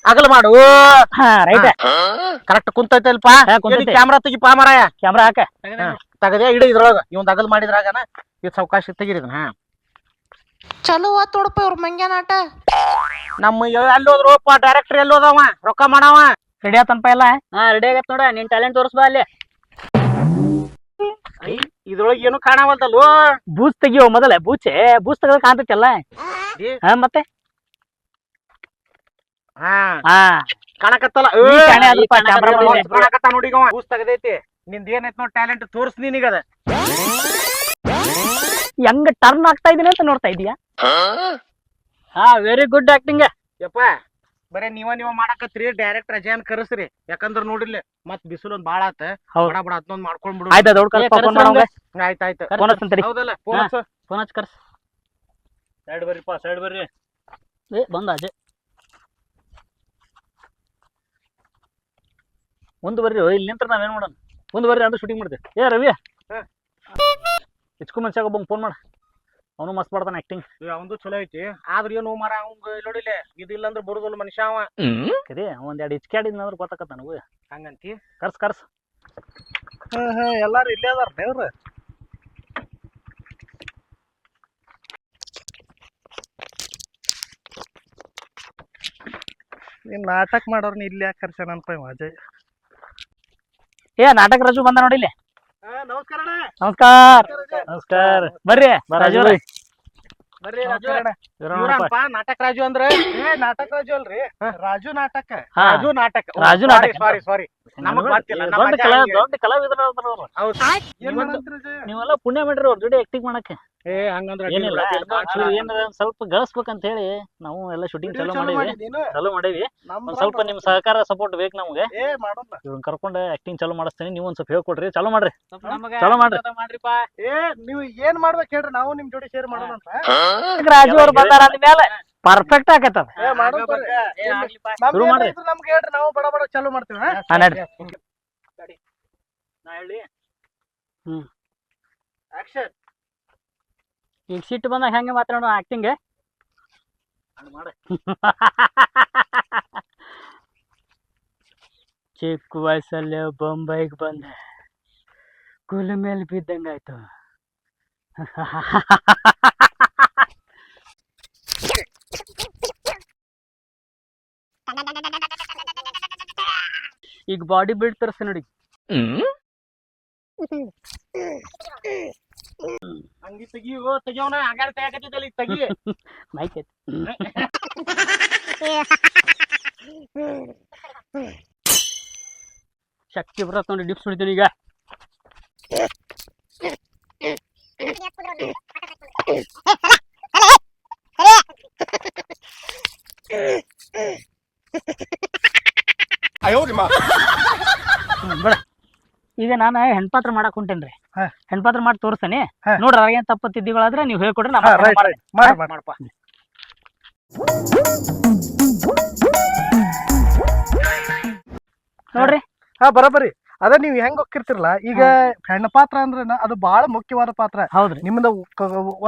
ಅಗಲ ಮಾಡು ರೈಟ್ ಕರೆಕ್ಟ್ ಕುಂತೈತಲ್ಪ ಕುಂತೈತೆ. ಕ್ಯಾಮ್ರಾ ತೆಗಿಪಾ ಮಾರಾಯ ಕ್ಯಾಮ್ರಾ ಹಾಕ ತಗದೆ ಇಡ ಇದ್ರೊಳಗ ಇವಂದ್ ಅಗಲ್ ಮಾಡಿದ್ರಾಗನ ಇದು ಸಾವಕಾಶ ತೆಗಿರಿದನ ಹಾ ಚಲೋ ಆತ್ ನೋಡಪ್ಪ ಇವ್ರ ಮಂಗ್ಯಾನ ಆಟ. ನಮ್ಮ ಎಲ್ಲಿ ಹೋದ್ರಪ್ಪ ಡೈರೆಕ್ಟರ್ ಎಲ್ಲಿ ಹೋದವ ರೊಕ್ಕ ಮಾಡವ ರೆಡಿ ಆತನಪ್ಪ ಎಲ್ಲ ರೆಡಿ ಆಗತ್ ನೋಡ ನಿನ್ ಟ್ಯಾಲೆಂಟ್ ತೋರಿಸ್ಬಾ ಅಲ್ಲಿ. ಇದ್ರೊಳಗ ಏನು ಕಾಣವಲ್ದಲ್ವ ಬೂಸ್ ತೆಗಿಯೋ ಮೊದಲ ಬೂಚೆ ಬೂಸ್ ತೆಗೆದ ಕಾಣ್ತೈತಲ್ಲ ಮತ್ತೆ ಹಾ ಹಾ ಕಾಣಕತ್ತಲ್ಲ ಈ ಕಾಣೆ ಆದ್ರಪ್ಪ, camera ಮಾಡಿ. ಕಾಣಕತ್ತ ನೋಡಿ ಅವ ಬೂಸ್ ತೆಗದೈತಿ ನಿಂದ ಏನೈತ್ ನೋಡ್ ಟ್ಯಾಲೆಂಟ್ ತೋರ್ಸ್ ನೀನೀಗದ ಹೆಂಗ ಟರ್ನ್ ಆಗ್ತಾ ಇದೀನಿ ಅಂತ ನೋಡ್ತಾ ಇದೀಯಾ ವೆರಿ ಗುಡ್ ಆಕ್ಟಿಂಗ್. ಯಪ್ಪ ಬರೇ ನೀವ ಮಾಡಕತ್ರಿ ಡೈರೆಕ್ಟ್ ಅಜಯನ್ ಕರೆಸ್ರಿ ಯಾಕಂದ್ರ ನೋಡಿರ್ಲಿ ಮತ್ ಬಿಸಿಲು ಒಂದ್ ಬಾಳ ಆತ ಹೌದ್. ಬಡ ಅದನ್ನೊಂದ್ ಮಾಡ್ಕೊಂಡ್ಬಿಡು ಆಯ್ತಾ ದೊಡ್ಡ ಫೋನ್ ಮಾಡೋಂಗ ಆಯ್ತಾಯ್ತು ಫೋನ್ ಹಚ್ಚಂತರಿ ಹೌದಲ್ಲ ಫೋನ್ ಹಚ್ಚು ಫೋನ್ ಹಚ್ ಕರ್ಸ್. ಸೈಡ್ ಬರ್ರಿಪ್ಪ ಸೈಡ್ ಬರ್ರಿ ಬಂದ ಅಜಯ್. ಮುಂದೆ ಬರ್ರಿ ಇಲ್ಲಿ ನಿಂತ್ರ ನಾವೇನ್ ಮಾಡೋಣ ಮುಂದೆ ಬರ್ರಿ ಅಂದ್ರೆ ಶೂಟಿಂಗ್ ಮಾಡ್ತೇವೆ ರವಿ ಇಚ್ಕೊ ಮನ್ಸಾಗ ಒಬ್ಬಂಗ್ ಫೋನ್ ಮಾಡ ಅವನು ಮಸ್ತ್ ಮಾಡ್ತಾನೆ ಆಕ್ಟಿಂಗ್ ಅವಂದು ಚಲೋ ಐತಿ ಆದ್ರ ಏನು ಮರ ಅವಂಗ ನೋಡಿಲ್ಲ ಇದಿಲ್ಲ ಅಂದ್ರ ಬರುದಲ್ಲ ಮನುಷ್ಯ ಅವ ಕರಿ ಒಂದ್ ಎರಡು ಇಚ್ಕಾಡಿದ್ನಂದ್ರ ಗೊತ್ತಾಕತ್ತ ನನಗೂ ಹಂಗಂತಿ ಕರ್ಸ್ ಎಲ್ಲಾರು ಇಲ್ಲೇ ಅದಾರ ದೇವ್ರ. ನೀನ್ ನಾಟಕ ಮಾಡೋರ್ನ ಇಲ್ಲಿ ಯಾಕೆ ಕರ್ಸನಪ್ಪ ಅಜಯ್. ನಾಟಕ ರಾಜು ಬಂದ ನೋಡಿಲ್ಲಿ ನಮಸ್ಕಾರ ನಮಸ್ಕಾರ ಬರ್ರಿ ರಾಜು ಅವ್ರೆ. ಬರ್ರಿ ರಾಜು ಇವ್ರಪ್ಪ. ಇವ್ರಪ್ಪ ನಾಟಕ ರಾಜು ಅಂದ್ರ ನಾಟಕ ರಾಜು ಅಲ್ರಿ ರಾಜು ನಾಟಕ. ಹಾ, ರಾಜು ನಾಟಕ ರಾಜು ನಾಟಕ. ಸಾರಿ ನಮಗ್ ಗೊತ್ತಿಲ್ಲ ನಮ್ಮ ದೊಡ್ಡ ಅಜ್ಜ ಹಂಗೆ. ದೊಡ್ಡ ಕಲಾವಿದ್ರ ಅವ್ರು. ಹೌದು ಏನ್ ನೀವೊಂದು- ಮಾಡಂತ್ರಿ ಅಜಯ್? ನೀವೆಲ್ಲ ಪುಣ್ಯ ಮಾಡ್ರಿ ಅವ್ರ ಜೋಡಿ ಆಕ್ಟಿಂಗ್ ಮಾಡಕ್ಕೆ ಏ ಹಂಗಂದ್ರ ಏನಿಲ್ಲ ಅಡ್ಡಿಲ್ಲ. ಏನಾರ ಒಂದ್ ಸ್ವಲ್ಪ ಗಳಿಸ್ಬೇಕಂತ ಹೇಳಿ ನಾವು ಎಲ್ಲ ಶೂಟಿಂಗ್ ವಿಡಿಯೋ ಚಾಲೂ ಚಾಲೂ ಮಾಡೀವಿ ಮಾಡಿ ನೀನು? ಚಾಲೂ ಮಾಡೀವಿ ನಮ್ದ್ರಾಗ ಒಂದ್ ಸ್ವಲ್ಪ ನಿಮ್ ಸಹಕಾರ ಸಪೋರ್ಟ್ ಬೇಕು ನಮ್ಗೆ ಏ ಮಾಡೋಣ. ಇವ್ರನ್ನ ಕರ್ಕೊಂಡು ಆಕ್ಟಿಂಗ್ ಚಾಲೂ ಮಾಡಿಸ್ತೀನಿ ನೀವು ಒಂದ್ ಸ್ವಲ್ಪ ಹೇಳ್ಕೊಡ್ರಿ ಚಾಲೂ ಮಾಡ್ರಿ ನಮಗ ಚಲೋ ಮಾಡ್ರಿ. ಮಾಡ್ರಿಪ್ಪ. ಏ ನೀವು ಏನ್ ಮಾಡ್ಬೇಕು ಹೇಳ್ರಿ ನಾವು ನಿಮ್ ಜೋಡಿ ಶೇರ್ ಮಾಡೋಣ ಅಂತ. ರಾಜು ಅವ್ರು ಬಂದಾರ ಅಂದ್ಮೇಲೆ ಪರ್ಫೆಕ್ಟ್ ಆಕತ್ತ ಏ ಮಾಡೋಣ ಬರ್ರಿ. ಏ ಆಗ್ಲಿಪ್ಪ. ಶುರು ಮಾಡ್ರಿ. ನಮ್ಗೆ ಹೇಳ್ರಿ ನಾವು ಬಡ ಬಡ ಚಾಲೂ ಮಾಡ್ತೀವಿ. ಹಾ? ನಡ್ರಿ ನಾ ಹೇಳಿ ಹ್ಮ್. ಆಕ್ಷನ್ ಈಗ ಸಿಟ್ಟು ಬಂದಾಗ ಹೆಂಗೆ ಮಾತಾಡೋ ಆಕ್ಟಿಂಗ್. ಮಾಡ ಚಿಕ್ಕ ವಯಸ್ಸಲ್ಲಿ ಬೊಂಬೈಗೆ ಬಂದೆ ಕುಲ ಮೇಲೆ ಬಿದ್ದಂಗಾಯ್ತು. ಈಗ ಬಾಡಿ ಬಿಲ್ಡ್ ತರಿಸ್ತೆ ನೋಡಿ. ಹಂಗಿ ತೆಗಿಯೋನ ಹಂಗಾರ ತೆಗಿಯಕತ್ತಿದ್ದಲ್ಲ ಈಗ ತೆಗಿ ಮೈಕ್ ಐತಿ. ಶಕ್ತಿ ಬರತ್ ನೋಡಿ ಡಿಪ್ಸ್ ಹೊಡಿತೀನಿ ಈಗ. ಬೇಡ ಈಗ ನಾನು ಹೆಣ್ಪಾತ್ರ ಮಾಡಕ್ ಹೊಂಟೇನ್ರಿ ಹಾ. ಹೆಣ್ಪಾತ್ರ ಮಾಡಿ ತೋರಿಸ್ತೇನೆ ಹಾ. ನೋಡ್ರಿ ಅದೇನ್ ತಪ್ಪತ್ತಿದ್ದಿಗಳಾದ್ರೆ ನೀವು ಹೇಳ್ಕೊಡ್ರಿ ನಾ ಹಾ, ಮಾಡ್ತೀನಿ. ರೈಟ್ ರೈಟ್ ಮಾಡಿ ಮಾಡಿ. ಮಾಡಪ್ಪ ನೋಡ್ರಿ ಹಾ ಬರೋಬ್ಬರಿ ಅದ ನೀವ್ ಹೆಂಗ್ ಹೋಗ್ತಿರ್ತಿರಲ್ಲ ಈಗ ಹೆಣ್ಣು ಪಾತ್ರ ಅಂದ್ರೆ ಅದು ಬಹಳ ಮುಖ್ಯವಾದ ಪಾತ್ರ. ಹೌದ್ರಿ ನಿಮ್ದ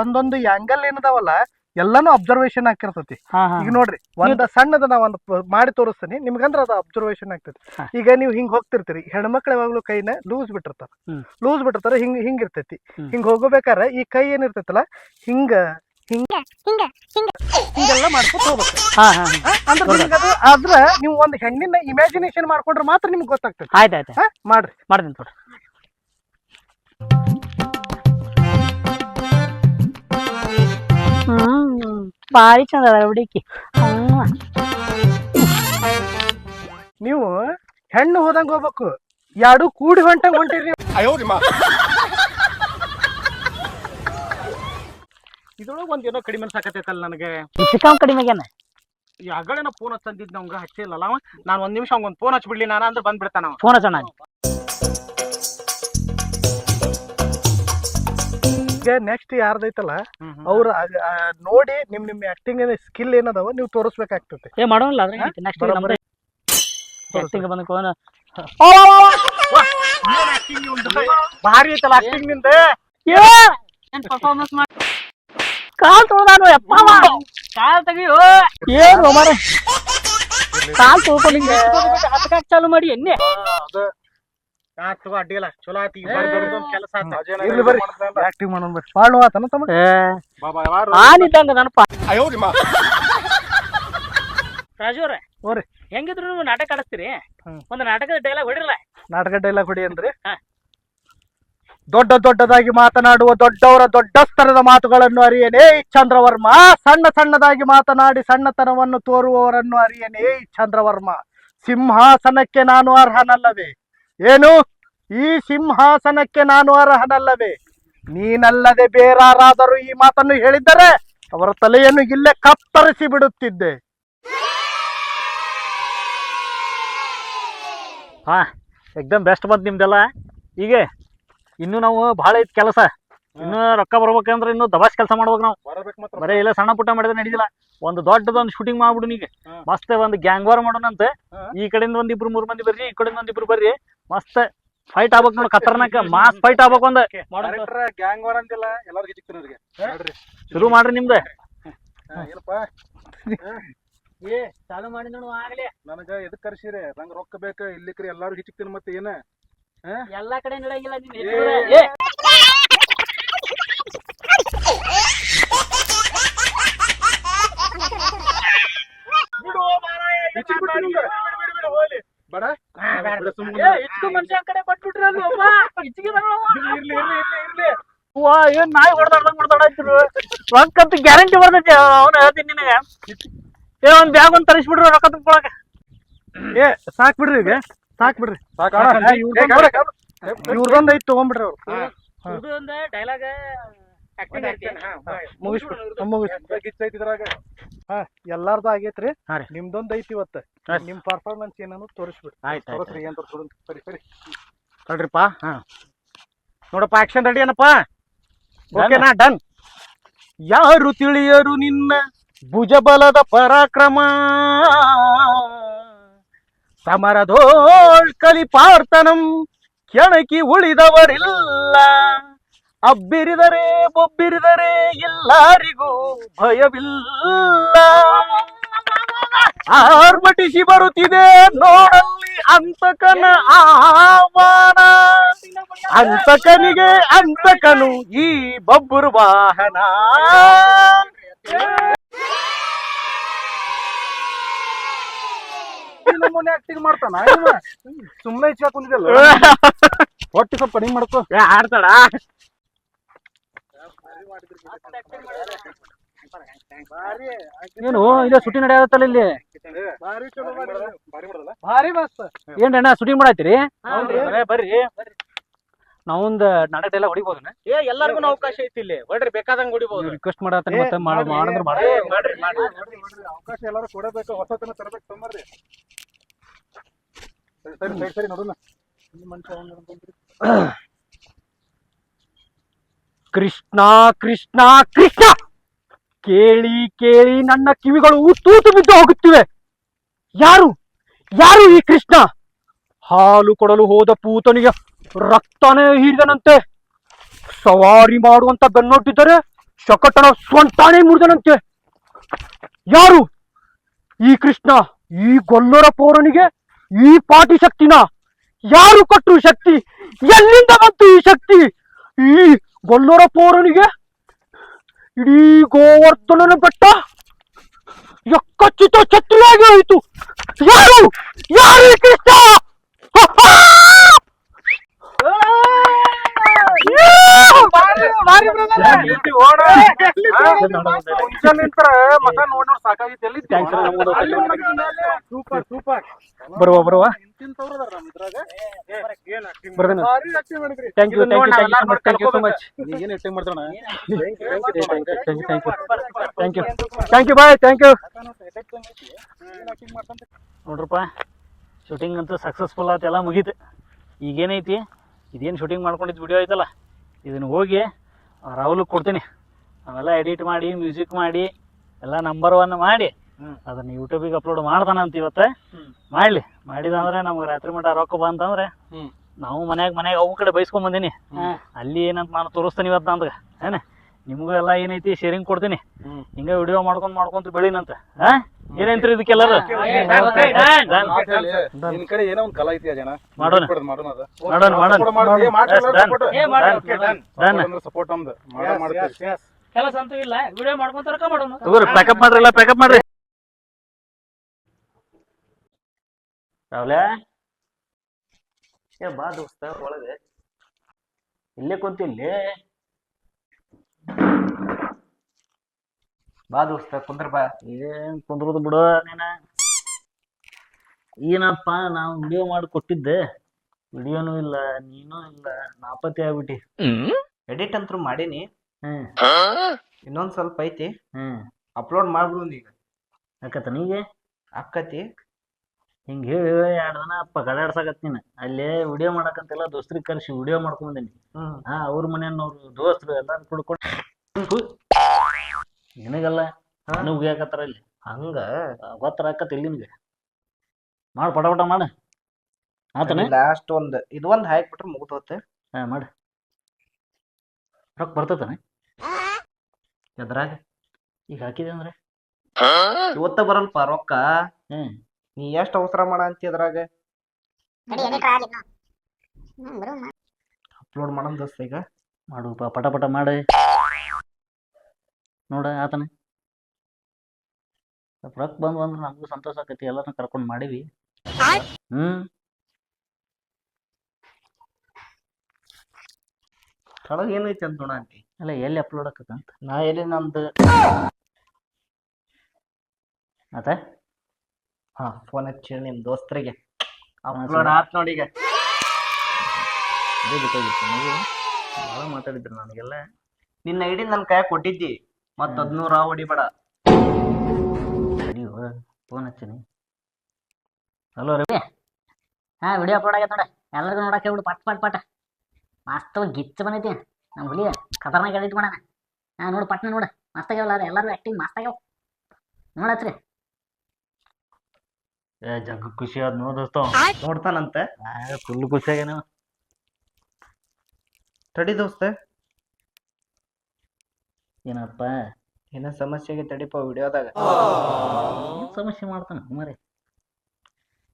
ಒಂದೊಂದು ಆಂಗಲ್ ಏನದಾವಲ್ಲ ಎಲ್ಲಾನು ಅಬ್ಸರ್ವೇಷನ್ ಆಗಿರ್ತೈತಿ. ಹಾ ಹಾ ಈಗ ನೋಡ್ರಿ ಒಂದ್ ಸಣ್ಣದ ನಾ ಒಂದ್ ಮಾಡಿ ತೋರಿಸ್ತೀನಿ ನಿಮ್ಗಂದ್ರ ಅದು ಅಬ್ಸರ್ವೇಷನ್ ಆಗ್ತೈತಿ. ಹಾ. ಈಗ ನೀವು ಹಿಂಗ್ ಹೋಗ್ತಿರ್ತೀರಿ ಹೆಣ್ಮಕ್ಳು ಯಾವಾಗ್ಲೂ ಕೈನ ಲೂಸ್ ಬಿಟ್ಟಿರ್ತಾರ. ಹ್ಮ್. ಲೂಸ್ ಬಿಟ್ಟಿರ್ತಾರ ಹಿಂಗ್ ಇರ್ತೈತಿ. ಹ್ಮ್. ಹಿಂಗ್ ಹೋಗ್ಬೇಕಾರೆ ಈ ಕೈ ಏನಿರ್ತೈತಲ್ಲ ಹಿಂಗ ಹಿಂಗೆಲ್ಲ ಮಾಡ್ಕೊತ ಹೋಗ್ಬೇಕು. ಹಾ ಹಾ ಅಂದ್ರೆ ನಿಮ್ಗ್ ಅದು ಆದ್ರ ನೀವು ಒಂದ್ ಹೆಣ್ಣಿನ ಇಮ್ಯಾಜಿನೇಷನ್ ಮಾಡ್ಕೊಂಡ್ರೆ ಮಾತ್ರ ನಿಮ್ಗೆ ಗೊತ್ತಾಗ್ತೈತಿ. ಆಯ್ತಾಯ್ತು ಹಾ ಮಾಡ್ರಿ. ಮಾಡ್ತೀನಿ ತೋರಿ ಬಾರಿ ಚಂದ ಅದ ಹುಡುಕಿ. ನೀವು ಹೆಣ್ಣು ಹೋದಂಗ ಹೋಗ್ಬೇಕು, ಎರಡು ಕೂಡಿ ಹೊಂಟಂಗ್ ಹೊಂಟಿರಿ. ಇದ್ರೊಳಗೆ ಒಂದೇನೋ ಕಡಿಮೆ ಸಾಕತೈತಲ್ಲ ನನಗೆ. ಚಿಕ್ಕವ್ ಕಡಿಮೆಗೇನ ಈ ಅಗಳೇನ ಫೋನ್ ಹಚ್ಚಂದಿದ್ ನಮ್ಗ ಹಚ್ಚಿಲ್ಲಲ್ಲ ಅವ. ನಾನು ಒಂದ್ ನಿಮಿಷ ಅವ್ಗೊಂದ್ ಫೋನ್ ಹಚ್ಬಿಡ್ಲಿ ನಾನು ಅಂದ್ರೆ ಬಂದ್ಬಿಡ್ತಾನ ಅವ. ಫೋನ್ ಹಚ್ಚೋಣ. ಈಗ ನೆಕ್ಸ್ಟ್ ಯಾರ್ದೈತಲ್ಲ ಅವ್ರ ನೋಡಿ ನಿಮ್ ಆಕ್ಟಿಂಗ್ ಸ್ಕಿಲ್ ಏನದಾವ ನೀವು ತೋರಿಸ್ಬೇಕಾಗ್ತದೆ. ಏ ಮಾಡೋಲ್ಲ ಅದ್ರ ನೆಕ್ಸ್ಟ್ ಆಕ್ಟಿಂಗ್ ಬಂದ ಫೋನ್ ಭಾರಿ ಐತಲ್ಲ ಆಕ್ಟಿಂಗ್ ನಿಂದ. ಏನ್ ಪರ್ಫಾರ್ಮೆನ್ಸ್ ಮಾಡಿ ಕಾಲ್ ತೊಳ್ದಾನು ಯಪ್ಪ ಕಾಲ್ ತೆಗಿಯೋ. ಏನು ಮಾರ ಕಾಲ್ ತೊಳ್ಕೊಂಡು ಹತ್ಕಾಕ್ ಚಾಲು ಮಾಡಿ ಎಣ್ಣೆ ಅಡ್ಡಿಲ್ಲ ಚಲೋ ಆಯ್ತು. ಕೆಲಸ ಆಕ್ಟಿಂಗ್ ಮಾಡೋಣ ಬರ್ರಿ. ಬಾಳ್ ನೋವಾತನ ತಮ್ಮ. ಆನಿದ್ದಂಗ ನನಪ. ರಾಜು ಅವ್ರೆ ಹೋರಿ ಹೆಂಗಿದ್ರು ನೀವು ನಾಟಕ ಆಡಿಸ್ತೀರಿ, ಒಂದು ನಾಟಕದ ಡೈಲಾಗ್ ಹೊಡಿರಲ್ಲ. ನಾಟಕ ಡೈಲಾಗ್ ಹೊಡಿ ಅಂದ್ರಿ. ದೊಡ್ಡ ದೊಡ್ಡದಾಗಿ ಮಾತನಾಡುವ ದೊಡ್ಡವರ ದೊಡ್ಡ ಸ್ತರದ ಮಾತುಗಳನ್ನು ಅರಿಯನೇ ಚಂದ್ರವರ್ಮ. ಸಣ್ಣ ಸಣ್ಣದಾಗಿ ಮಾತನಾಡಿ ಸಣ್ಣತನವನ್ನು ತೋರುವವರನ್ನು ಅರಿಯನೇ ಚಂದ್ರವರ್ಮ. ಸಿಂಹಾಸನಕ್ಕೆ ನಾನು ಅರ್ಹನಲ್ಲವೇ? ಏನು, ಈ ಸಿಂಹಾಸನಕ್ಕೆ ನಾನು ಅರ್ಹನಲ್ಲವೇ? ನೀನಲ್ಲದೆ ಬೇರಾರಾದರೂ ಈ ಮಾತನ್ನು ಹೇಳಿದ್ದರೆ ಅವರ ತಲೆಯನ್ನು ಇಲ್ಲೇ ಕತ್ತರಿಸಿ ಬಿಡುತ್ತಿದ್ದೆ. ಹಾ ಎಕ್ದಮ್ ಬೆಸ್ಟ್ ಬಂತು ನಿಮ್ದೆಲ್ಲ. ಈಗ ಇನ್ನು ನಾವು ಭಾಳ ಐತಿ ಕೆಲಸ, ಇನ್ನು ರೊಕ್ಕ ಬರ್ಬೇಕಂದ್ರೆ ಇನ್ನು ದಬಾಸ್ ಕೆಲಸ ಮಾಡ್ಬೇಕು ನಾವು. ಬರೀ ಇಲ್ಲ ಸಣ್ಣ ಪುಟ್ಟ ಮಾಡಿದ್ರೆ ನಡೀದಿಲ್ಲ. ಒಂದು ದೊಡ್ಡದೊಂದು ಶೂಟಿಂಗ್ ಮಾಡ್ಬಿಡು ಈಗ. ಮಸ್ತ್ ಒಂದು ಗ್ಯಾಂಗ್ ವಾರ್ ಮಾಡೋಣಂತ. ಈ ಕಡೆಯಿಂದ ಒಂದಿಬ್ರು 3 ಮಂದಿ ಬರ್ರಿ, ಈ ಕಡೆಯಿಂದ ಒಂದಿಬ್ರು ಬರ್ರಿ. ಮಸ್ತ್ ಫೈಟ್ ಆಗ್ಬೇಕು ನೋಡಿ, ಖತರ್ನಾಕ್ ಮಾಸ್ ಫೈಟ್ ಆಗ್ಬೇಕು. ಒಂದು ಗ್ಯಾಂಗ್ ವಾರ್ ಅಂತಿಲ್ಲ, ಎಲ್ಲರಿಗೂ ಚಿಕ್ಕನವ್ರಿಗೆ ಶುರು ಮಾಡ್ರಿ ನಿಮ್ದು. ಏ ಚಾಲು ಮಾಡಿ ನೋಡು ಆಗ್ಲಿ. ನನಗ ಎದಕ್ ಕರ್ಸಿರಿ? ನಂಗೆ ರೊಕ್ಕ ಬೇಕು, ಇಲ್ಲಿಕ್ರಿ ಎಲ್ಲಾರು ಹಿಚ್ಚಿಕ್ತೀನಿ. ಮತ್ತೆ ಏನ ಎಲ್ಲಾ ಕಡೆ ನಡೆಯಂಗಿಲ್ಲ. ಮನುಷ್ಯ ಕಡೆ ಕೊಟ್ಬಿಟ್ರಿ ಏನ್ ನಾಯಿ ಹೊಡೆದಾಡ್ದಂಗ್ ರೊಕ್ಕಂತ ಗ್ಯಾರಂಟಿ ಬರ್ತೈತಿ. ಅವ್ನು ಹೇಳ್ತೀನಿ ನಿನಗ, ಏ ಒಂದ್ ಬ್ಯಾಗ್ ಒಂದ್ ತರಿಸ್ಬಿಡ್ರಿ ರೊಕ್ಕ ತುಂಬ್ಕೊಳಕ. ಏ ಸಾಕ್ ಬಿಡ್ರಿ, ಈಗ ಸಾಕ್ ಬಿಡ್ರಿ. ಇವ್ರದೊಂದ್ ಐತ್ ತಗೊಂಡ್ಬಿಡ್ರಿ ಅವ್ರು. ಒಂದು ಡೈಲಾಗ್ ಎಲ್ಲಾರ್ದು ಆಗೇತ್ರಿ. ನಿಮ್ದೊಂದ್ ಐತಿ ಇವತ್ತ. ನಿಮ್ ಪರ್ಫಾರ್ಮೆನ್ಸ್ ಏನನ್ನು ತೋರಿಸ್ಬಿಡ್ರಿ. ನೋಡ್ರಿಪ್ಪ. ನೋಡಪ್ಪ ಆಕ್ಷನ್ ರೆಡಿ ಏನಪ್ಪ? ಓಕೆನಾ? ಡನ್. ಯಾರು ತಿಳಿಯರು ನಿನ್ನ ಭುಜಬಲದ ಪರಾಕ್ರಮ, ಸಮರದೋಳ್ ಕಲಿಪಾರ್ತನಂ ಕೆಣಕಿ ಉಳಿದವರಿಲ್ಲ. ಅಬ್ಬಿರಿದರೆ ಬೊಬ್ಬಿರಿದರೆ ಎಲ್ಲರಿಗೂ ಭಯವಿಲ್ಲ. ಆರ್ಭಟಿಸಿ ಬರುತ್ತಿದೆ ನೋಡಲ್ಲಿ ಅಂತಕನ ಆಹ್ವಾನ. ಅಂತಕನಿಗೆ ಅಂತಕನು ಈ ಬಬ್ಬುರು ವಾಹನ. ನಮ್ಮನೆ ಆಕ್ಟಿಂಗ್ ಮಾಡ್ತಾನ ಸುಮ್ಮನೆ ಇಚ್ಛಾ ಕುಂದಿದಲ್ಲ. ಹೊಟ್ಟೆ ಸ್ವಲ್ಪ ಕಡಿಮೆ ಮಾಡ್ಕೋ. ಆಡ್ತಾಳ. ಏನು ಇದೆ ಶೂಟಿಂಗ್ ನಡೆಯತ್ತಲ್ಲ ಇಲ್ಲಿ? ಭಾರಿ ಮಸ್ತ್. ಏನ್ರಣ್ಣ ಶೂಟಿಂಗ್ ಮಾಡತ್ತೀರಿ? ಬರ್ರಿ, ನಾವೊಂದ್ ನಾಟಕ ಎಲ್ಲ ಹೊಡಿಬೋದು. ಎಲ್ಲರಿಗೂ ಅವಕಾಶ ಐತಿ ಇಲ್ಲಿ. ಹೊಡ್ರಿ, ಬೇಕಾದಂಗ್ ಹೊಡಿಬಹುದು. ರಿಕ್ವೆಸ್ಟ್ ಮಾಡತ್ತ ಮತ್ತೆ ಮಾಡಿದ್ರೆ ಅವಕಾಶ ಎಲ್ಲರೂ ಕೊಡಬೇಕು. ಹೊಸತನ ತರಬೇಕು. ತೊಂಬರ್ರಿ. ಸರಿ ನೋಡೋಣ. ಕೃಷ್ಣ ಕೃಷ್ಣ ಕೃಷ್ಣ, ಕೇಳಿ ಕೇಳಿ ನನ್ನ ಕಿವಿಗಳು ತೂತು ಬಿದ್ದು ಹೋಗುತ್ತಿವೆ. ಯಾರು ಯಾರು ಈ ಕೃಷ್ಣ? ಹಾಲು ಕೊಡಲು ಹೋದ ಪೂತನಿಗೆ ರಕ್ತನೇ ಹೀರಿದನಂತೆ. ಸವಾರಿ ಮಾಡುವಂತ ಬೆನ್ನೊಟ್ಟಿದ್ದರೆ ಶಕಟನ ಸ್ವಂಟಾನೇ ಮುರಿದನಂತೆ. ಯಾರು ಈ ಕೃಷ್ಣ? ಈ ಗೊಲ್ಲರ ಪೌರನಿಗೆ ಈ ಪಾಟಿ ಶಕ್ತಿನ ಯಾರು ಕೊಟ್ಟರು ಶಕ್ತಿ? ಎಲ್ಲಿಂದ ಬಂತು ಈ ಶಕ್ತಿ? ಈ ಗೊಲ್ಲರ ಪೌರನಿಗೆ ಇಡೀ ಗೋವರ್ಧನನ ಬೆಟ್ಟ ಯಕ್ಕಚ್ಚಿತ ಛತ್ರಿಯಾಗಿ ಹೋಯಿತು. ಯಾರು ಯಾರು ಈ ಕೃಷ್ಣ? ಬಾರಿ brother. ಮುಂಜಾನೆ ನಿಂತ್ರ ಮಗ ನೋಡ್ ಸಾಕಾಗಿತ್ತು ಎಲ್ಲಿ ಸೂಪರ್ ಸೂಪರ್ ಬರುವ ಬರ್ದೇನೆ ಥ್ಯಾಂಕ್ ಯು ಸೊ ಮಚ್ ಏನ್ ಎಕ್ಟಿಂಗ್ ಮಾಡ್ತಾನ thank you bye thank you ನೋಡ್ರಪ್ಪ ಶೂಟಿಂಗ್ ಅಂತೂ ಸಕ್ಸಸ್ಫುಲ್ ಆಯ್ತು, ಎಲ್ಲ ಮುಗೀತು. ಈಗೇನೈತಿ ಇದೇನು ಶೂಟಿಂಗ್ ಮಾಡ್ಕೊಂಡಿದ್ದು ವಿಡಿಯೋ ಐತಲ್ಲ ಇದನ್ನು ಹೋಗಿ ರಾಹುಲ್ಗೆ ಕೊಡ್ತೀನಿ. ಅವೆಲ್ಲ ಎಡಿಟ್ ಮಾಡಿ ಮ್ಯೂಸಿಕ್ ಮಾಡಿ ಎಲ್ಲ ನಂಬರ್ 1 ಮಾಡಿ ಅದನ್ನ ಯೂಟ್ಯೂಬಿಗೆ ಅಪ್ಲೋಡ್ ಮಾಡ್ತಾನಂತ ಇವತ್ತು. ಮಾಡಲಿ, ಮಾಡಿದಂದ್ರೆ ನಮ್ಗೆ ರಾತ್ರಿ ಮಟ್ಟ ರೊಕ್ಕ ಬಂತಂದ್ರೆ ನಾವು ಮನ್ಯಾಗ ಅವು ಕಡೆ ಬೈಸ್ಕೊಂಡ್ ಬಂದೀನಿ. ಅಲ್ಲಿ ಏನಂತ ನಾನು ತೋರಿಸ್ತೀನಿ ಇವತ್ತು ನಂದು ಏನ ನಿಮಗೂ ಎಲ್ಲ ಏನೈತಿ ಶೇರಿಂಗ್ ಕೊಡ್ತೀನಿ. ಹಿಂಗ ವಿಡಿಯೋ ಮಾಡ್ಕೊಂತ ಬೆಳಿನಂತ. ಏನಂತ್ರಿ ಇದಕ್ಕೆಲ್ಲರೂ ನಿನ್ ಕಡೆ ಏನೋ ಒಂದ್ ಕಲಾ ಐತಿ ಜನ ಮಾಡೋಣ ಸಪೋರ್ಟ್ ನಮ್ದು ಕೆಲಸ ಅಂತೂ ಇಲ್ಲ, ವಿಡಿಯೋ ಮಾಡ್ಕೊಂತ ರೊಕ್ಕ ಮಾಡೋಣ. ಪ್ಯಾಕಪ್ ಮಾಡ್ರಿ, ಎಲ್ಲ ಪ್ಯಾಕಪ್ ಮಾಡ್ರಿ. ರಾವ್ಲೆ ಬಾ ದೋಸ್ತ ಒಳಗೆ ಇಲ್ಲೇ ಕುಂತಿಲ್ಲಿ. ಬಾ ದೋಸ್ತ ಕುಂದ್ರ ಬಾ. ಏನ್ ಕುಂದ್ರದು ಬಿಡು ನೀನ. ಏನಪ್ಪ ನಾವು ವಿಡಿಯೋ ಮಾಡಿ ಕೊಟ್ಟಿದ್ದೆ, ವಿಡಿಯೋನು ಇಲ್ಲ, ನೀನು ಇಲ್ಲ, ನಾಪತ್ತೆ ಆಗ್ಬಿಟ್ಟಿ. ಎಡಿಟ್ ಅಂತೂ ಮಾಡೀನಿ, ಹ್ಮ್ ಇನ್ನೊಂದ್ ಸ್ವಲ್ಪ ಐತಿ, ಅಪ್ಲೋಡ್ ಮಾಡ್ಬಿಡು ಈಗ. ಆಕತ್ತ ನೀಗೆ ಅಕ್ಕತಿ ಹಿಂಗ ಹೇಳಿ 2 ದಿನ ಗಡಾಡ್ಸಾಕತ್ ನೀನು. ಅಲ್ಲೇ ವಿಡಿಯೋ ಮಾಡಕಂತೆಲ್ಲ ದೋಸ್ತ್ರಿಗೆ ಕರ್ಸಿ ವಿಡಿಯೋ ಮಾಡ್ಕೊಂಬಂದಿನಿ. ಅವ್ರ ಮನೆಯವ್ರು ದೋಸ್ತರು ಎಲ್ಲಾರು ಕುಡ್ಕೊಂಡು ನಿನಗಲ್ಲ ನನಗ್ ಉಗಿಯಾಕತ್ತಾರ ಇಲ್ಲಿ. ಹಂಗ ಗೊತ್ತರಾಕತ್ ಇಲ್ಲಿ ನಿನ್ಗೆ. ಮಾಡು ಪಟ ಮಾಡು. ಆತನ ಲಾಸ್ಟ್ ಇದು ಒಂದ್ ಹಾಕ್ಬಿಟ್ರೆ ಮುಗ್ದೋತ್ತೆ. ಮಾಡು. ರೊಕ್ಕ ಬರ್ತತಾನೆ ಎದ್ರಾಗ ಈಗ ಹಾಕಿದೆ ಅಂದ್ರೆ ಇವತ್ತ ಬರಲ್ಪ ರೊಕ್ಕ. ನೀ ಎಷ್ಟ್ ಅವಸರ ಮಾಡ ಅಂತಿ ಅದ್ರಾಗ. ಅಪ್ಲೋಡ್ ಮಾಡಮ್ ದೋಸ್ತ ಈಗ. ಮಾಡು ಪಟ ಮಾಡು. ನೋಡ ಆತನ ರೊಕ್ಕ ಬಂದು ಅಂದ್ರೆ ನಮಗೂ ಸಂತೋಷ ಆಕತಿ. ಎಲ್ಲರನ್ನ ಕರ್ಕೊಂಡ್ ಮಾಡಿವಿ. ಕೆಳಗ ಏನೈತಿ ಅಂತ ನೋಡ ಅಂತಿ. ಅಲ್ಲ ಎಲ್ಲಿ ಅಪ್ಲೋಡ್ ಆಕತ್ತಂತ ನಾ ಎಲ್ಲಿ ನಮ್ದು ಆತ. ಫೋನ್ ಹಚ್ಚಿ ನಿಮ್ ದೋಸ್ತರಿಗೆ ಅಪ್ಲೋಡ್ ಆತ್ ನೋಡಿ. ಈಗ ಅದೇ ಬೇಕಾಗಿತ್ತು ನೀವು ಭಾಳ ಮಾತಾಡಿದ್ರು ನನಗೆಲ್ಲ. ನಿನ್ನ ಐಡಿ ನನ್ ಕೈ ಕೊಟ್ಟಿದ್ದಿ, ಮತ್ತ 15 ಹೊಡಿಬೇಡ. ಅಯ್ಯೋ ಫೋನ್ ಹಚ್ಚಿನಿ. ಹಲೋ ರವಿ. ವಿಡಿಯೋ ಅಪ್ಲೋಡ್ ಆಗೈತೆ ನೋಡ, ಎಲ್ಲರಿಗೂ ನೋಡಕ್ಕೆ ಹೇಳ್ಬಿಡು. ಪಟ್ ಮಸ್ತ್ ಗಿಚ್ಚ ಬಂದೈತಿ ನಮ್ಮ ಹುಲಿ. ಖತರ್ನಾಕ್ ಎಡಿಟ್ ಮಾಡೋಣ. ನೋಡು ಪಟ್ನ ನೋಡು, ಮಸ್ತ್ ಆಗ್ಯಾವಲ್ಲ ಎಲ್ಲರೂ ಆ್ಯಕ್ಟಿಂಗ್ ಮಸ್ತ್ ಆಗ್ಯಾವ. ನೋಡತ್ರಿ ಜಗ್ಗ ಖುಷಿ ಆದ್ ನೋದೋಸ್ತ. ನೋಡ್ತಾನಂತ ಫುಲ್ ಖುಷಿ ಆಗ್ಯಾನ. ತಡಿ ದೋಸ್ತ, ಏನಪ್ಪ ಏನ ಸಮಸ್ಯೆಗೆ ತಡಿಪ ವಿಡಿಯೋದಾಗ. ಏನ್ ಸಮಸ್ಯೆ ಮಾಡ್ತಾನ ಮರೆ.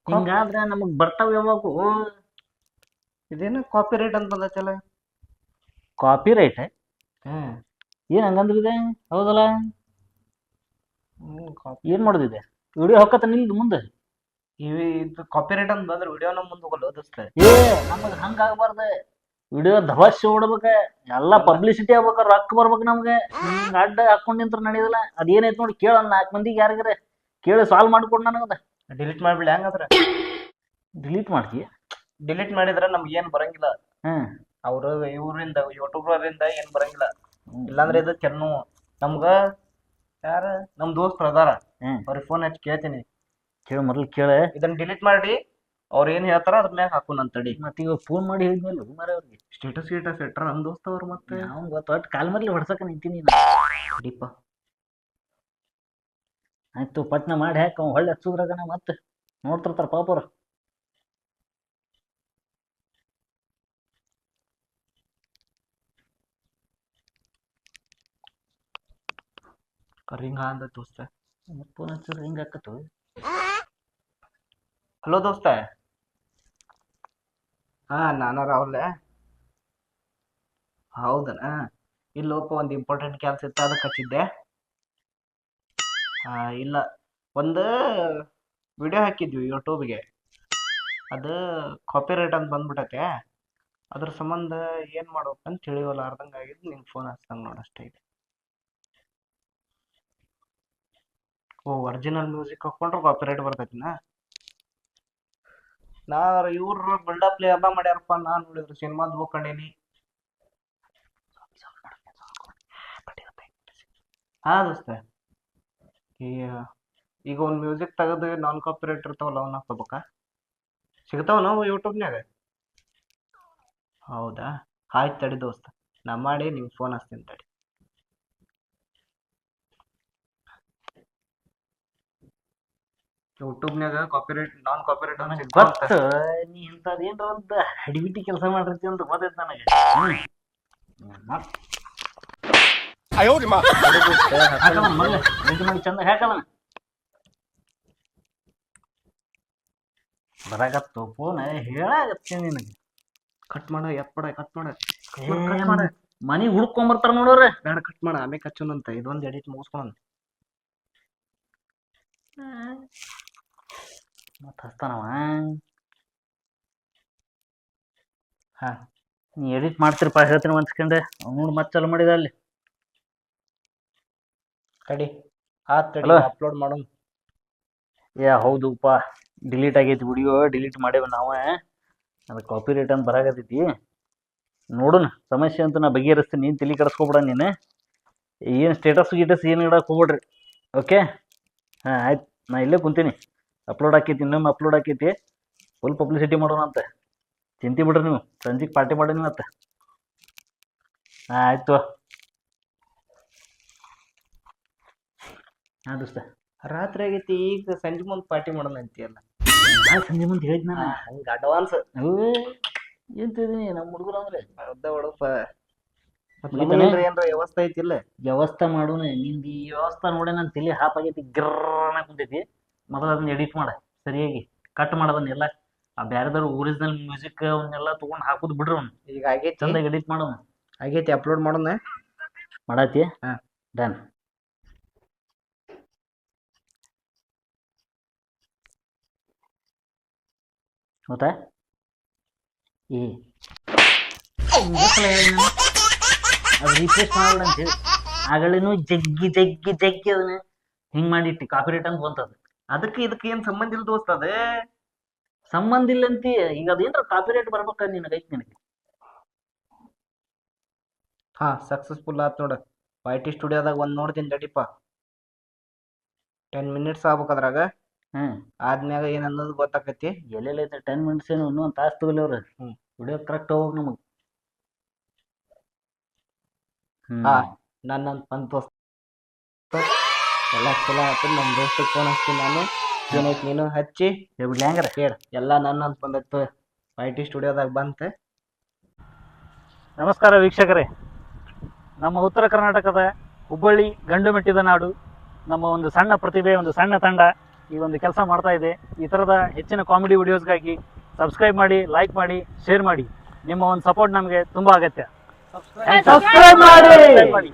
ಹಿಂಗಾದ್ರೆ ನಮಗ್ ಬರ್ತಾವ ಯಾವಾಗೂ. ಇದೇನು ಕಾಪಿ ರೈಟ್ ಅಂತ ಬಂದೈತಲ್ಲ. ಕಾಪಿ ರೈಟ್ ಏನ್ ಹಂಗಂದ್ರಿದೆ? ಹೌದಲ್ಲ, ಏನ್ ಮಾಡುದಿದೆ? ವಿಡಿಯೋ ಹಾಕತ್ತ ನಿಲ್ದು ಮುಂದೆ. ಇದು ಕಾಪಿ ರೈಟ್ ಅಂತ ಬಂದ್ರೆ ವಿಡಿಯೋನ ಮುಂದೆ ಹೋಗಲ್ಲ ದೋಸ್ತ. ನಮಗ್ ಹಂಗ ಆಗ್ಬಾರ್ದ. ವಿಡಿಯೋ ಧವಸ್ಯ ಓಡ್ಬೇಕ, ಎಲ್ಲಾ ಪಬ್ಲಿಸಿಟಿ ಆಗ್ಬೇಕ, ರೊಕ್ಕ ಬರ್ಬೇಕ ನಮ್ಗೆ. ಅಡ್ಡ ಹಾಕೊಂಡ್ ನಿಂತ್ರ ನಡೆಯೋದಿಲ್ಲ. ಅದೇನೈತ್ ನೋಡಿ ಕೇಳ, 4 ಮಂದಿಗೆ ಯಾರಿಗಾರ ಕೇಳಿ ಸಾಲ್ವ್ ಮಾಡ್ಕೊಡ್ ನನಗದ. ಡಿಲೀಟ್ ಮಾಡ್ಬಿಡಿ. ಹಂಗಂದ್ರ ಡಿಲೀಟ್ ಮಾಡ್ತೀಯ? ಡಿಲೀಟ್ ಮಾಡಿದ್ರ ನಮ್ಗೆ ಏನ್ ಬರಂಗಿಲ್ಲ. ಅವ್ರ ಇವ್ರಿಂದ ಯೂಟ್ಯೂಬರಿಂದ ಏನ್ ಬರಂಗಿಲ್ಲ. ಇಲ್ಲಾಂದ್ರೆ ಇದು ಚೆನ್ನು ನಮ್ಗ ಯಾರ ನಮ್ ದೋಸ್ತರು ಅದಾರ, ಅವ್ರಿಗೆ ಫೋನ್ ಹಚ್ಚಿ ಕೇಳ್ತೀನಿ. ಕೇಳ ಮೊದ್ಲು ಕೇಳ. ಇದನ್ನ ಡಿಲೀಟ್ ಮಾಡಿ ಅವ್ರ ಏನ್ ಹೇಳ್ತಾರ ಅದ್ರ ಮ್ಯಾಗ ಹಾಕು ನನ್ ತಡಿ. ಮತ್ತೆ ಇವಾಗ ಫೋನ್ ಮಾಡಿ ಹೇಳಿದ್ಮೇಲೆ ಮರ ಅವ್ರಿಗೆ ಸ್ಟೇಟಸ್ ಇಟ್ರ ನಮ್ ದೋಸ್ತ ಅವ್ರು. ಮತ್ತೆ ಅವ್ನ್ ಗೊತ್ತ ಒಟ್ಟು ಕಾಲ್ ಮರ್ಲಿ ಹೊಡ್ಸಕ ನಿಂತೀನಿ. ಅಡಿಪ ಆಯ್ತು ಪಟ್ನ ಮಾಡಿ ಹಾಕ. ಅವ್ನು ಹೊಳ್ಳಿ ಹಚ್ಚುದ್ರಾಗನ ಮತ್ತೆ ನೋಡ್ತಿರ್ತಾರ ಪಾಪವ್ರ. ರಿಂಗ ಅಂದ ದೋಸ್ತ. ಫೋನ್ ಹಚ್ಚಿದ್ರೆ ಹಿಂಗ ಹಾಕತ್ತು. ಹಲೋ ದೋಸ್ತ. ನಾನ ರಾಹುಲ್. ಹೌದನ? ಇಲ್ಲೋಪ ಒಂದ್ ಇಂಪಾರ್ಟೆಂಟ್ ಕೆಲ್ಸ ಇತ್ತು, ಅದಕ್ಕೆ ಹಚ್ಚಿದ್ದೆ. ಇಲ್ಲ, ಒಂದು ವಿಡಿಯೋ ಹಾಕಿದ್ವಿ ಯೂಟ್ಯೂಬ್ಗೆ, ಅದು ಕಾಪಿ ರೈಟ್ ಅಂತ ಬಂದ್ಬಿಟ್ಟೈತೆ. ಅದ್ರ ಸಂಬಂಧ ಏನ್ ಮಾಡ್ಬೇಕಂತ ತಿಳಿವಲಾರ್ದಂಗ ಆಗಿದ್ದು ನಿಂಗೆ ಫೋನ್ ಹಚ್ದಂಗ ನೋಡಷ್ಟೇ ಇದೆ. ಓ ಒರಿಜಿನಲ್ ಮ್ಯೂಸಿಕ್ ಹಾಕೊಂಡ್ರೆ ಕಾಪಿರೈಟ್ ಬರ್ತೈತಿನ? ನಾ ಇವ್ರ ಬಿಲ್ಡಪ್ ಪ್ಲೇ ಎಲ್ಲ ಮಾಡ್ಯಾರಪ್ಪ, ನಾನ್ ನೋಡಿದ್ರು ಸಿನಿಮಾದ ಹೋಗ್ಕೊಂಡೇನಿ. ಹಾ ದೋಸ್ತ, ಈಗ ಒಂದ್ ಮ್ಯೂಸಿಕ್ ತೆಗೆದು ನಾನ್ ಕಾಪಿರೈಟ್ ಇರ್ತಾವಲ್ಲ ಅವನ್ನ ಹಾಕೋಬೇಕಾ? ಸಿಗ್ತಾವ ನಾವು ಯೂಟ್ಯೂಬ್ನ್ಯಾಗ? ಹೌದಾ, ಆಯ್ತು ತಡಿ ದೋಸ್ತ, ನಾ ಮಾಡಿ ನಿಂಗೆ ಫೋನ್ ಹಚ್ತೀನಿ ತಡಿ. ಯೂಟ್ಯೂಬ್ನ್ಯಾಗ ಕಾಪಿರೈಟ್ ನಾನ್ ಕಾಪಿರೈಟ್ ಗೊತ್ತ ನೀ ಇಂಥದ್ದೇನ್ರ ಒಂದು ಹಡಿಬಿಟಿ ಕೆಲಸ ಮಾಡಿರ್ತಿ ಅಂತ ಗೊತ್ತೈತಿ ನನಗೆ. ಹಾಕಲ್ಲ ಮಗ, ಮಾಡಿ ಚಂದ ಹಾಕಲ್ಲ. ಬರಾಕತ್ತು ಫೋನ್ ಹೇಳಾಗತ್ತೆ ನಿನಗೆ. ಕಟ್ ಮಾಡ, ಎಪ್ಪಡ ಕಟ್ ಮಾಡ. ಮನಿ ಹುಡ್ಕೊಂಬರ್ತಾರ ನೋಡೋರೆ. ಬೇಡ ಕಟ್ ಮಾಡ, ಆಮೇಲೆ ಹಚ್ಚೋಣಂತ, ಇದೊಂದು ಎಡಿಟ್ ಮುಗಿಸ್ಕೊಳ. ಮತ್ತ ಹಚ್ತಾನವ. ಹಾ ನೀ ಎಡಿಟ್ ಮಾಡ್ತಿರಪ್ಪ ಹೇಳ್ತೀನಿ ಅನ್ಸ್ಕೊಂಡೆ. ಅವ್ನು ಮತ್ತೆ ಚಾಲು ಮಾಡಿದ ಅಲ್ಲಿ. ತಡಿ ತಡಿ, ಅಪ್ಲೋಡ್ ಮಾಡೋಣ. ಹೌದುಪ್ಪ, ಡಿಲೀಟ್ ಆಗೈತಿ ವಿಡಿಯೋ, ಡಿಲೀಟ್ ಮಾಡೇವ ನಾವೇ. ಅದು ಕಾಪಿರೈಟ್ ಅಂತ ಬರಾಕತ್ತೈತಿ. ನೋಡೋಣ, ಸಮಸ್ಯೆ ಅಂತ ನಾ ಬಗೆಹರಿಸ್ತೀನಿ, ನೀನು ತಲೆ ಕೆಡಿಸ್ಕೊಬಿಡ. ನೀನು ಏನು ಸ್ಟೇಟಸ್ ಗೀಟಸ್ ಏನು ಇಡಕ್ಕೆ ಹೋಗ್ಬಿಡ್ರಿ. ಓಕೆ, ಹಾಂ ಆಯ್ತು, ನಾ ಇಲ್ಲೇ ಕುಂತೀನಿ. ಅಪ್ಲೋಡ್ ಆಕೈತಿ, ಇನ್ನೊಮ್ಮೆ ಅಪ್ಲೋಡ್ ಆಕೈತಿ. ಫುಲ್ ಪಬ್ಲಿಸಿಟಿ ಮಾಡೋಣ ಅಂತ. ಚಿಂತೆ ಬಿಡ್ರಿ ನೀವು, ಸಂಜೆಗೆ ಪಾರ್ಟಿ ಮಾಡಿ ಮತ್ತೆ. ಹಾಂ ಆಯ್ತು. ಹಾಂ ದೋಸ್ತ, ರಾತ್ರಿ ಆಗೈತಿ, ಈಗ ಸಂಜೆ ಮುಂದೆ ಪಾರ್ಟಿ ಮಾಡೋಣ ಅಂತೀಯಲ್ಲ? ನಾ ಸಂಜೆ ಮುಂದೆ ಹೇಳಿದ್ ನಾನು ಹಂಗ ಅಡ್ವಾನ್ಸ್ ಎಂತಿದೀನಿ ನಮ್ಮ ಹುಡುಗರು ಅಂದ್ರೆ. ಅರ್ಧ ಹೊಡಪ್ಪ. ಏನ್ರ ವ್ಯವಸ್ಥೆ ಐತಿಲ್ಲ? ವ್ಯವಸ್ಥೆ ಮಾಡೋಣ. ನಿಂದು ಈ ವ್ಯವಸ್ಥೆ ನೋಡಿ ನನ್ನ ತಲೆ ಹಾಪ್ ಆಗೈತಿ, ಗಿರ್ರನ ಕುಂತೈತಿ. ಮೊದಲು ಅದನ್ನ ಎಡಿಟ್ ಮಾಡ, ಸರಿಯಾಗಿ ಕಟ್ ಮಾಡೋದನ್ನೆಲ್ಲ. ಆ ಬ್ಯಾರೆದವ್ರು ಒರಿಜಿನಲ್ ಮ್ಯೂಸಿಕ್ ಅವನ್ನೆಲ್ಲ ತೊಗೊಂಡು ಹಾಕೋದು ಬಿಡ್ರಿ. ಅವ್ನು ಈಗ ಆಗೈತಿ, ಚಂದಾಗಿ ಎಡಿಟ್ ಮಾಡೋಣ. ಆಗೈತಿ, ಅಪ್ಲೋಡ್ ಮಾಡೋಣ. ಮಾಡಾತಿ? ಹಾಂ ಡನ್. ಗೊತ್ತಾ? ಅದು ರಿಫ್ರೆಶ್ ಮಾಡೋಣ ಅಂತ ಹೇಳಿ ಆಗಳೇನು ಜಗ್ಗಿ ಜಗ್ಗಿ ಜಗ್ಗಿ ಅದನ್ನ ಹಿಂಗ್ ಮಾಡಿಟ್ಟಿ ಕಾಪಿರೇಟ್ ಅಂತ ಬಂತದ. ಅದಕ್ಕೆ ಇದಕ್ಕೆ ಏನ್ ಸಂಬಂಧ ಇಲ್ಲ ದೋಸ್ತ. ಅದೇ ಸಂಬಂಧ ಇಲ್ಲ ಅಂತಿ. ಈಗ ಅದೇನ್ರ ಕಾಪಿರೇಟ್ ಬರ್ಬೇಕ ನಿನಗೈತಿ ನಿನಗೆ. ಹಾ ಸಕ್ಸಸ್ಫುಲ್ ಆತ್ ನೋಡ. YT ಸ್ಟುಡಿಯೋದಾಗ ಒಂದ್ ನೋಡ್ತೀನಿ ತಡಿಪ್ಪ. 10 ಮಿನಿಟ್ಸ್ ಆಗ್ಬೇಕದ್ರಾಗ. ಆದ್ಮ್ಯಾಗ ಏನ್ ಅನ್ನೋದು ಗೊತ್ತಾಕತಿ. ಎಲ್ಲೆಲ್ಲೈತೆ 10 ಮಿನಿಟ್ಸ್ ಏನು ಇನ್ನೂ ಒಂದು ತಾಸು ತಗೊಲಿ ಅವ್ರ. ವಿಡಿಯೋ ಕರೆಕ್ಟ್ ಹೋಗ್ ನಮಗ್. ಹಾ ನನ್ನ ದೋಸ್ತ ಎಲ್ಲ ಚಲೋ ಆಯ್ತು. ನಮ್ಮ ದೋಸ್ತಕ್ಕೆ ಫೋನ್ ಹಚ್ತೀನಿ ನಾನು. ಏನೈತಿ ನೀನು ಹಚ್ಚಿ ಹೇಳ್ಬಿಡ್ಲಿ ಹಂಗಾರ? ಹೇಳ. ಎಲ್ಲ ನನ್ನ ಅಂತ ಬಂದೈತು, YT ಸ್ಟುಡಿಯೋದಾಗ ಬಂತೆ. ನಮಸ್ಕಾರ ವೀಕ್ಷಕರೇ. ನಮ್ಮ ಉತ್ತರ ಕರ್ನಾಟಕದ ಹುಬ್ಬಳ್ಳಿ ಗಂಡು ಮೆಟ್ಟಿದ ನಾಡು, ನಮ್ಮ ಒಂದು ಸಣ್ಣ ಪ್ರತಿಭೆ, ಒಂದು ಸಣ್ಣ ತಂಡ ಈ ಒಂದು ಕೆಲಸ ಮಾಡ್ತಾ ಇದೆ. ಈ ಥರದ ಹೆಚ್ಚಿನ ಕಾಮಿಡಿ ವಿಡಿಯೋಸ್ಗಾಗಿ ಸಬ್ಸ್ಕ್ರೈಬ್ ಮಾಡಿ, ಲೈಕ್ ಮಾಡಿ, ಶೇರ್ ಮಾಡಿ. ನಿಮ್ಮ ಒಂದು ಸಪೋರ್ಟ್ ನಮಗೆ ತುಂಬ ಅಗತ್ಯ. ಸಬ್ಸ್ಕ್ರೈಬ್ ಮಾಡಿ.